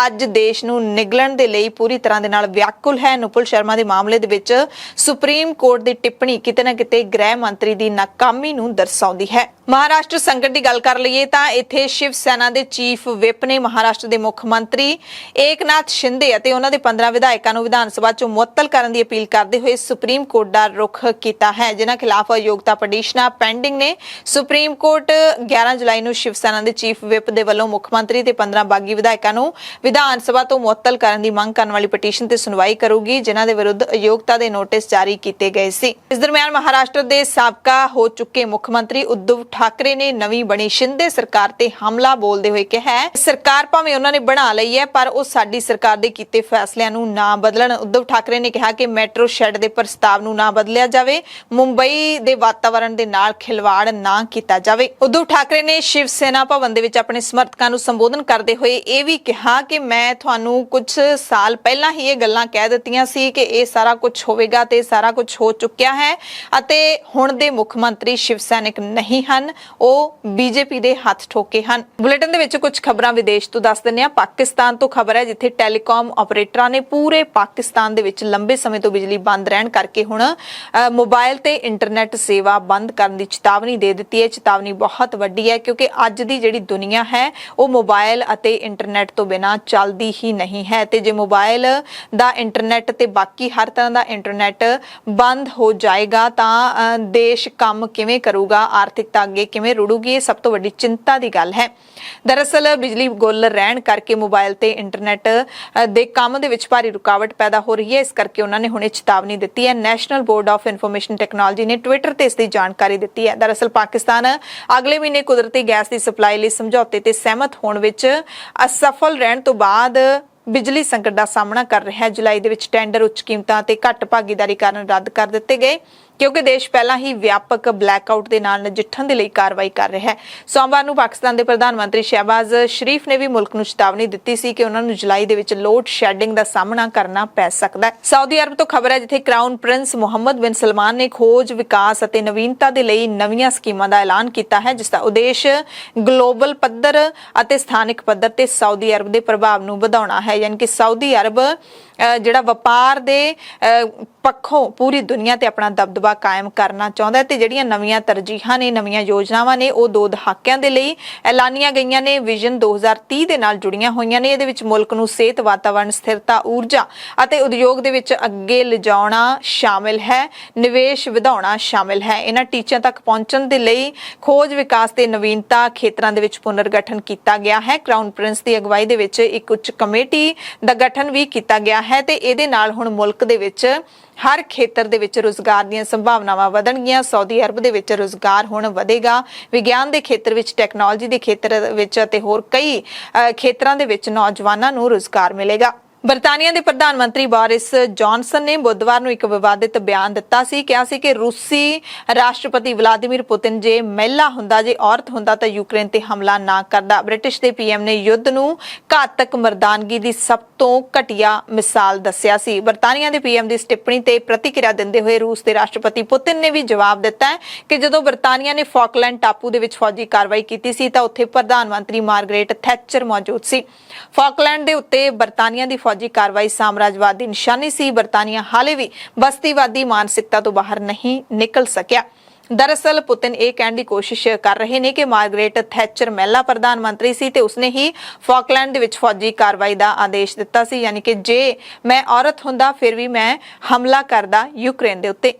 [SPEAKER 1] ਅੱਜ ਦੇਸ਼ ਨੂੰ ਨਿਗਲਣ ਦੇ ਲਈ ਪੂਰੀ ਤਰ੍ਹਾਂ ਦੇ ਨਾਲ ਵਿਆਕੁਲ ਹੈ। ਨੂਪੁਰ ਸ਼ਰਮਾ ਦੇ ਮਾਮਲੇ ਦੇ ਵਿੱਚ ਸੁਪਰੀਮ ਕੋਰਟ ਦੀ ਟਿੱਪਣੀ ਕਿਤੇ ਨਾ ਕਿਤੇ ਗ੍ਰਹਿ ਮੰਤਰੀ ਦੀ ਨਾਕਾਮੀ ਨੂੰ ਦਰਸਾਉਂਦੀ ਹੈ। ਮਹਾਰਾਸ਼ਟਰ ਸੰਕਟ ਦੀ ਗੱਲ ਕਰ ਲਈਏ ਤਾਂ ਇੱਥੇ ਸ਼ਿਵ ਸੈਨਾ ਦੇ ਚੀਫ ਵਿਪ ਨੇ ਮਹਾਰਾਸ਼ਟਰ ਦੇ ਮੁੱਖ ਮੰਤਰੀ ਏਕਨਾਥ ਸ਼ਿੰਦੇ ਅਤੇ ਉਹਨਾਂ ਦੇ 15 ਵਿਧਾਇਕਾਂ ਨੂੰ ਵਿਧਾਨ ਸਭਾ ਚੋਂ ਮੁਅੱਤਲ ਕਰਨ ਦੀ ਅਪੀਲ ਕਰਦੇ ਹੋਏ ਸੁਪਰੀਮ ਕੋਰਟ ਦਾ ਰੁਖ ਕੀਤਾ ਹੈ, ਜਿਨ੍ਹਾਂ ਖਿਲਾਫ ਅਯੋਗਤਾ ਪਟੀਸ਼ਨਾਂ ਪੈਂਡਿੰਗ ਨੇ। ਸੁਪਰੀਮ ਕੋਰਟ 11 ਜੁਲਾਈ ਨੂੰ ਸ਼ਿਵ ਸੈਨਾ ਦੇ ਚੀਫ ਵਿਪ ਦੇ ਵੱਲੋਂ ਮੁੱਖ ਮੰਤਰੀ ਤੇ 15 ਬਾਗੀ ਵਿਧਾਇਕਾਂ ਨੂੰ ਵਿਧਾਨ ਸਭਾ ਤੋਂ ਮੁਅੱਤਲ ਕਰਨ ਦੀ ਮੰਗ ਕਰਨ ਵਾਲੀ ਪਟੀਸ਼ਨ ਤੇ ਸੁਣਵਾਈ ਕਰੂਗੀ, ਜਿਨ੍ਹਾਂ ਦੇ ਵਿਰੁੱਧ ਅਯੋਗਤਾ ਦੇ ਨੋਟਿਸ ਜਾਰੀ ਕੀਤੇ ਗਏ ਸੀ। ਇਸ ਦਰਮਿਆਨ ਮਹਾਰਾਸ਼ਟਰ ਦੇ ਸਾਬਕਾ ਹੋ ਚੁੱਕੇ ਮੁੱਖ ਮੰਤਰੀ ਉद्धਵ ਠਾਕਰੇ ਨੇ ਨਵੀਂ ਬਣੀ ਸ਼ਿੰਦੇ ਸਰਕਾਰ ਤੇ ਹਮਲਾ ਬੋਲਦੇ ਹੋਏ ਕਿਹਾ ਹੈ, ਸਰਕਾਰ ਭਾਵੇਂ ਉਹਨਾਂ ਨੇ ਬਣਾ ਲਈ ਹੈ ਪਰ ਉਹ ਸਾਡੀ ਸਰਕਾਰ ਦੇ ਕੀਤੇ ਫੈਸਲਿਆਂ ਨੂੰ ਨਾ ਬਦਲਣ। ਉद्धਵ ਠਾਕਰੇ ਨੇ ਕਿਹਾ ਕਿ ਮੈਟਰੋ ਸ਼ੈੱਡ ਦੇ ਪ੍ਰਸਤਾਵ ਨੂੰ ਨਾ ਬਦਲਿਆ ਜਾਵੇ, ਮੁੰਬਈ ਦੇ ਵਾਤਾਵਰਣ ਦੇ ਨਾਲ ਖਿਲਵਾੜ ਨਾ ਕੀਤਾ ਜਾਵੇ। ਉद्धਵ ਠਾਕਰੇ ਨੇ ਸ਼ਿਵ ਸੈਨਾ ਭਵਨ ਦੇ ਵਿੱਚ ਆਪਣੇ ਸਮਰਥਕਾਂ ਨੂੰ ਸੰਬੋਧਨ ਕਰਦੇ ਹੋਏ ਇਹ ਵੀ ਕਿਹਾ ਕਿ ਮੈਂ ਤੁਹਾਨੂੰ ਕੁਝ ਸਾਲ ਪਹਿਲਾਂ ਹੀ ਇਹ ਗੱਲਾਂ ਕਹਿ ਦਿੱਤੀਆਂ ਸੀ ਕਿ ਇਹ ਸਾਰਾ ਕੁਝ ਹੋਵੇਗਾ ਤੇ ਸਾਰਾ ਕੁਝ ਹੋ ਚੁੱਕਿਆ ਹੈ ਅਤੇ ਹੁਣ ਦੇ ਮੁੱਖ ਮੰਤਰੀ ਸ਼ਿਵ ਸੈਨਿਕ ਨਹੀਂ ਹਨ, ਉਹ ਬੀਜੇਪੀ ਦੇ ਹੱਥ ਠੋਕੇ ਹਨ। ਬੁਲੇਟਿਨ ਦੇ ਵਿੱਚ ਕੁਝ ਖਬਰਾਂ ਵਿਦੇਸ਼ ਤੋਂ ਦੱਸ ਦਿੰਦੇ ਹਾਂ। ਪਾਕਿਸਤਾਨ ਤੋਂ ਖਬਰ ਹੈ, ਜਿੱਥੇ ਟੈਲੀਕਾਮ ਆਪਰੇਟਰਾਂ ਨੇ ਪੂਰੇ ਪਾਕਿਸਤਾਨ ਦੇ ਵਿੱਚ ਲੰਬੇ ਸਮੇਂ ਤੋਂ ਬਿਜਲੀ ਬੰਦ ਰਹਿਣ ਕਰਕੇ ਹੁਣ ਮੋਬਾਈਲ ਤੇ ਇੰਟਰਨੈਟ ਸੇਵਾ ਬੰਦ ਕਰਨ ਦੀ ਚੇਤਾਵਨੀ ਦੇ ਦਿੱਤੀ ਹੈ। ਚੇਤਾਵਨੀ ਬਹੁਤ ਵੱਡੀ ਹੈ ਕਿਉਂਕਿ ਅੱਜ ਦੀ ਜਿਹੜੀ ਦੁਨੀਆ ਹੈ ਉਹ ਮੋਬਾਈਲ ਅਤੇ ਇੰਟਰਨੈਟ ਤੋਂ ਬਿਨਾਂ ਚੱਲਦੀ ਹੀ ਨਹੀਂ ਹੈ ਤੇ ਜੇ ਮੋਬਾਈਲ ਦਾ ਇੰਟਰਨੈਟ ਤੇ ਬਾਕੀ ਹਰ ਤਰ੍ਹਾਂ ਦਾ ਇੰਟਰਨੈਟ ਬੰਦ ਹੋ ਜਾਏਗਾ ਤਾਂ ਦੇਸ਼ ਕੰਮ ਕਿਵੇਂ ਕਰੂਗਾ, ਆਰਥਿਕਤਾ ਅੱਗੇ ਕਿਵੇਂ ਰੁੜੂਗੀ, ਇਹ ਸਭ ਤੋਂ ਵੱਡੀ ਚਿੰਤਾ ਦੀ ਗੱਲ ਹੈ। ਦਰਅਸਲ ਬਿਜਲੀ ਗੁੱਲ ਰਹਿਣ ਕਰਕੇ ਮੋਬਾਈਲ ਤੇ ਇੰਟਰਨੈਟ ਦੇ ਕੰਮ ਦੇ ਵਿੱਚ ਭਾਰੀ ਰੁਕਾਵਟ ਪੈਦਾ ਹੋ ਰਹੀ ਹੈ। ਇਸ ਕਰਕੇ ਉਹਨਾਂ ਨੇ ਹੁਣੇ ਚੇਤਾਵਨੀ ਦਿੱਤੀ ਹੈ। National board of information technology ਨੇ ਟਵਿੱਟਰ ਤੇ ਇਸ ਦੀ ਜਾਣਕਾਰੀ ਦਿੱਤੀ ਹੈ। ਦਰਅਸਲ ਪਾਕਿਸਤਾਨ ਅਗਲੇ ਮਹੀਨੇ ਕੁਦਰਤੀ ਗੈਸ ਦੀ ਸਪਲਾਈ ਲਈ ਸਮਝੌਤੇ ਤੇ ਸਹਿਮਤ ਹੋਣ ਵਿੱਚ ਅਸਫਲ ਰਹਿਣ ਤੋਂ ਬਾਅਦ ਬਿਜਲੀ ਸੰਕਟ ਦਾ ਸਾਹਮਣਾ ਕਰ ਰਿਹਾ ਹੈ। ਜੁਲਾਈ ਦੇ ਵਿੱਚ ਟੈਂਡਰ ਉੱਚ ਕੀਮਤਾਂ ਤੇ ਘੱਟ ਭਾਗੀਦਾਰੀ ਕਾਰਨ ਰੱਦ ਕਰ ਦਿੱਤੇ ਗਏ ਕਿਉਂਕਿ ਦੇਸ਼ ਪਹਿਲਾਂ ਹੀ ਵਿਆਪਕ ਬਲੈਕਆਊਟ ਦੇ ਨਾਲ ਨਜਿੱਠਣ ਦੇ ਲਈ ਕਾਰਵਾਈ ਕਰ ਰਿਹਾ ਹੈ। ਸੋਮਵਾਰ ਨੂੰ ਪਾਕਿਸਤਾਨ ਦੇ ਪ੍ਰਧਾਨ ਮੰਤਰੀ ਸ਼ਹਿਬਾਜ਼ ਸ਼ਰੀਫ ਨੇ ਵੀ ਮੁਲਕ ਨੂੰ ਚੇਤਾਵਨੀ ਦਿੱਤੀ ਸੀ ਕਿ ਉਹਨਾਂ ਨੂੰ ਜੁਲਾਈ ਦੇ ਵਿੱਚ ਲੋਡ ਸ਼ੈਡਿੰਗ ਦਾ ਸਾਹਮਣਾ ਕਰਨਾ ਪੈ ਸਕਦਾ ਹੈ। ਸਾਊਦੀ ਅਰਬ ਤੋਂ ਖਬਰ ਹੈ ਜਿੱਥੇ ਕਰਾਊਨ ਪ੍ਰਿੰਸ ਮੁਹੰਮਦ ਬਿਨ ਸਲਮਾਨ ਨੇ ਖੋਜ, ਵਿਕਾਸ ਅਤੇ ਨਵੀਨਤਾ ਦੇ ਲਈ ਨਵੀਆਂ ਸਕੀਮਾਂ ਦਾ ਐਲਾਨ ਕੀਤਾ ਹੈ ਜਿਸ ਦਾ ਉਦੇਸ਼ ਗਲੋਬਲ ਪੱਧਰ ਅਤੇ ਸਥਾਨਿਕ ਪੱਧਰ ਤੇ ਸਾਊਦੀ ਅਰਬ ਦੇ ਪ੍ਰਭਾਵ ਨੂੰ ਵਧਾਉਣਾ ਹੈ। ਯਾਨੀ ਕਿ ਸਾਊਦੀ ਅਰਬ ਜਿਹੜਾ ਵਪਾਰ ਦੇ ਪੱਖੋਂ ਪੂਰੀ ਦੁਨੀਆ ਤੇ ਆਪਣਾ ਦਬਦਬਾ ਕਾਇਮ ਕਰਨਾ ਚਾਹੁੰਦਾ ਹੈ ਤੇ ਜਿਹੜੀਆਂ ਨਵੀਆਂ ਤਰਜੀਹਾਂ ਨੇ, ਨਵੀਆਂ ਯੋਜਨਾਵਾਂ ਨੇ ਉਹ 2 ਦਹਾਕਿਆਂ ਦੇ ਲਈ ਐਲਾਨੀਆਂ ਗਈਆਂ ਨੇ। ਵਿਜ਼ਨ 2030 ਦੇ ਨਾਲ ਜੁੜੀਆਂ ਹੋਈਆਂ ਨੇ। ਇਹਦੇ ਵਿੱਚ ਮੁਲਕ ਨੂੰ ਸਿਹਤ, ਵਾਤਾਵਰਣ, ਸਥਿਰਤਾ, ਊਰਜਾ ਅਤੇ ਉਦਯੋਗ ਦੇ ਵਿੱਚ ਅੱਗੇ ਲਿਜਾਉਣਾ ਸ਼ਾਮਿਲ ਹੈ, ਨਿਵੇਸ਼ ਵਧਾਉਣਾ ਸ਼ਾਮਿਲ ਹੈ। ਇਹਨਾਂ ਟੀਚਿਆਂ ਤੱਕ ਪਹੁੰਚਣ ਦੇ ਲਈ ਖੋਜ, ਵਿਕਾਸ ਤੇ ਨਵੀਨਤਾ ਖੇਤਰਾਂ ਦੇ ਵਿੱਚ ਪੁਨਰਗਠਨ ਕੀਤਾ ਗਿਆ ਹੈ। ਕਰਾਊਨ ਪ੍ਰਿੰਸ ਦੀ ਅਗਵਾਈ ਦੇ ਵਿੱਚ ਇੱਕ ਉੱਚ ਕਮੇਟੀ ਦਾ ਗਠਨ ਵੀ ਕੀਤਾ ਗਿਆ ਹੈ ਤੇ ਇਹਦੇ ਨਾਲ ਹੁਣ ਮੁਲਕ ਦੇ ਵਿੱਚ ਹਰ ਖੇਤਰ ਦੇ ਵਿੱਚ ਰੁਜ਼ਗਾਰ ਦੀਆਂ ਸੰਭਾਵਨਾਵਾਂ ਵਧਣਗੀਆਂ। ਸਾਊਦੀ ਅਰਬ ਦੇ ਵਿੱਚ ਰੁਜ਼ਗਾਰ ਹੁਣ ਵਧੇਗਾ। ਵਿਗਿਆਨ ਦੇ ਖੇਤਰ ਵਿੱਚ, ਟੈਕਨੋਲੋਜੀ ਦੇ ਖੇਤਰ ਵਿੱਚ ਅਤੇ ਹੋਰ ਕਈ ਖੇਤਰਾਂ ਦੇ ਵਿੱਚ ਨੌਜਵਾਨਾਂ ਨੂੰ ਰੁਜ਼ਗਾਰ ਮਿਲੇਗਾ। ਬਰਤਾਨੀਆ ਦੇ ਪ੍ਰਧਾਨ ਮੰਤਰੀ ਬੋਰਿਸ ਜੌਨਸਨ ਨੇ ਬੁੱਧਵਾਰ ਨੂੰ ਇੱਕ ਵਿਵਾਦਿਤ ਬਿਆਨ ਦਿੱਤਾ ਸੀ। ਕਿਹਾ ਸੀ ਕਿ ਰੂਸੀ ਰਾਸ਼ਟਰਪਤੀ ਵਲਾਦੀਮੀਰ ਪੁਤਿਨ ਜੇ ਮਹਿਲਾ ਹੁੰਦਾ, ਜੇ ਔਰਤ ਹੁੰਦਾ ਤਾਂ ਯੂਕਰੇਨ ਤੇ ਹਮਲਾ ਨਾ ਕਰਦਾ। ਬ੍ਰਿਟਿਸ਼ ਦੇ ਪੀਐਮ ਨੇ ਯੁੱਧ ਨੂੰ ਘਾਤਕ ਮਰਦਾਨਗੀ ਦੀ ਸਭ ਤੋਂ ਘਟੀਆ ਮਿਸਾਲ ਦੱਸਿਆ ਸੀ। ਬਰਤਾਨੀਆ ਦੇ ਪੀਐਮ ਦੀ ਇਸ ਟਿੱਪਣੀ ਤੇ ਪ੍ਰਤੀਕਿਰਿਆ ਦਿੰਦੇ ਹੋਏ ਰੂਸ ਦੇ ਰਾਸ਼ਟਰਪਤੀ ਪੁਤਿਨ ਨੇ ਵੀ ਜਵਾਬ ਦਿੱਤਾ ਹੈ ਕਿ ਜਦੋਂ ਬਰਤਾਨੀਆ ਨੇ ਫਾਕਲੈਂਡ ਟਾਪੂ ਦੇ ਵਿੱਚ ਫੌਜੀ ਕਾਰਵਾਈ ਕੀਤੀ ਸੀ ਤਾਂ ਉੱਥੇ ਪ੍ਰਧਾਨ ਮੰਤਰੀ ਮਾਰਗਰੇਟ ਥੈਚਰ ਮੌਜੂਦ ਸੀ। ਫਾਕਲੈਂਡ ਦੇ ਉੱਤੇ ਬਰਤਾਨੀਆ ਦੀ ਫੌਜੀ ਕਾਰਵਾਈ ਸਾਮਰਾਜਵਾਦ ਦੀ ਨਿਸ਼ਾਨੀ ਸੀ। ਬਰਤਾਨੀਆ ਹਾਲੇ ਵੀ ਬਸਤੀਵਾਦੀ ਮਾਨਸਿਕਤਾ ਤੋਂ ਬਾਹਰ ਨਹੀਂ ਨਿਕਲ ਸਕਿਆ। ਦਰਅਸਲ ਪੁਤਿਨ ਇਹ ਕਹਿਣ ਦੀ ਕੋਸ਼ਿਸ਼ ਕਰ ਰਹੇ ਨੇ ਕਿ ਮਾਰਗਰੇਟ ਥੈਚਰ ਮਹਿਲਾ ਪ੍ਰਧਾਨ ਮੰਤਰੀ ਸੀ ਤੇ ਉਸਨੇ ਹੀ ਫਾਕਲੈਂਡ ਦੇ ਵਿੱਚ ਫੌਜੀ ਕਾਰਵਾਈ ਦਾ ਆਦੇਸ਼ ਦਿੱਤਾ ਸੀ। ਯਾਨੀ ਕਿ ਜੇ ਮੈਂ ਔਰਤ ਹੁੰਦਾ ਫਿਰ ਵੀ ਮੈਂ ਹਮਲਾ ਕਰਦਾ ਯੂਕਰੇਨ ਦੇ ਉੱਤੇ।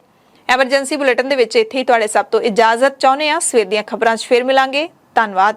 [SPEAKER 1] ਐਮਰਜੈਂਸੀ ਬੁਲੇਟਿਨ ਦੇ ਵਿੱਚ ਇੱਥੇ ਹੀ ਤੁਹਾਡੇ ਸਭ ਤੋਂ ਇਜਾਜ਼ਤ ਚਾਹੁੰਦੇ ਹਾਂ। ਸਵੇਰ ਦੀਆਂ ਖਬਰਾਂ 'ਚ ਫਿਰ ਮਿਲਾਂਗੇ। ਧੰਨਵਾਦ।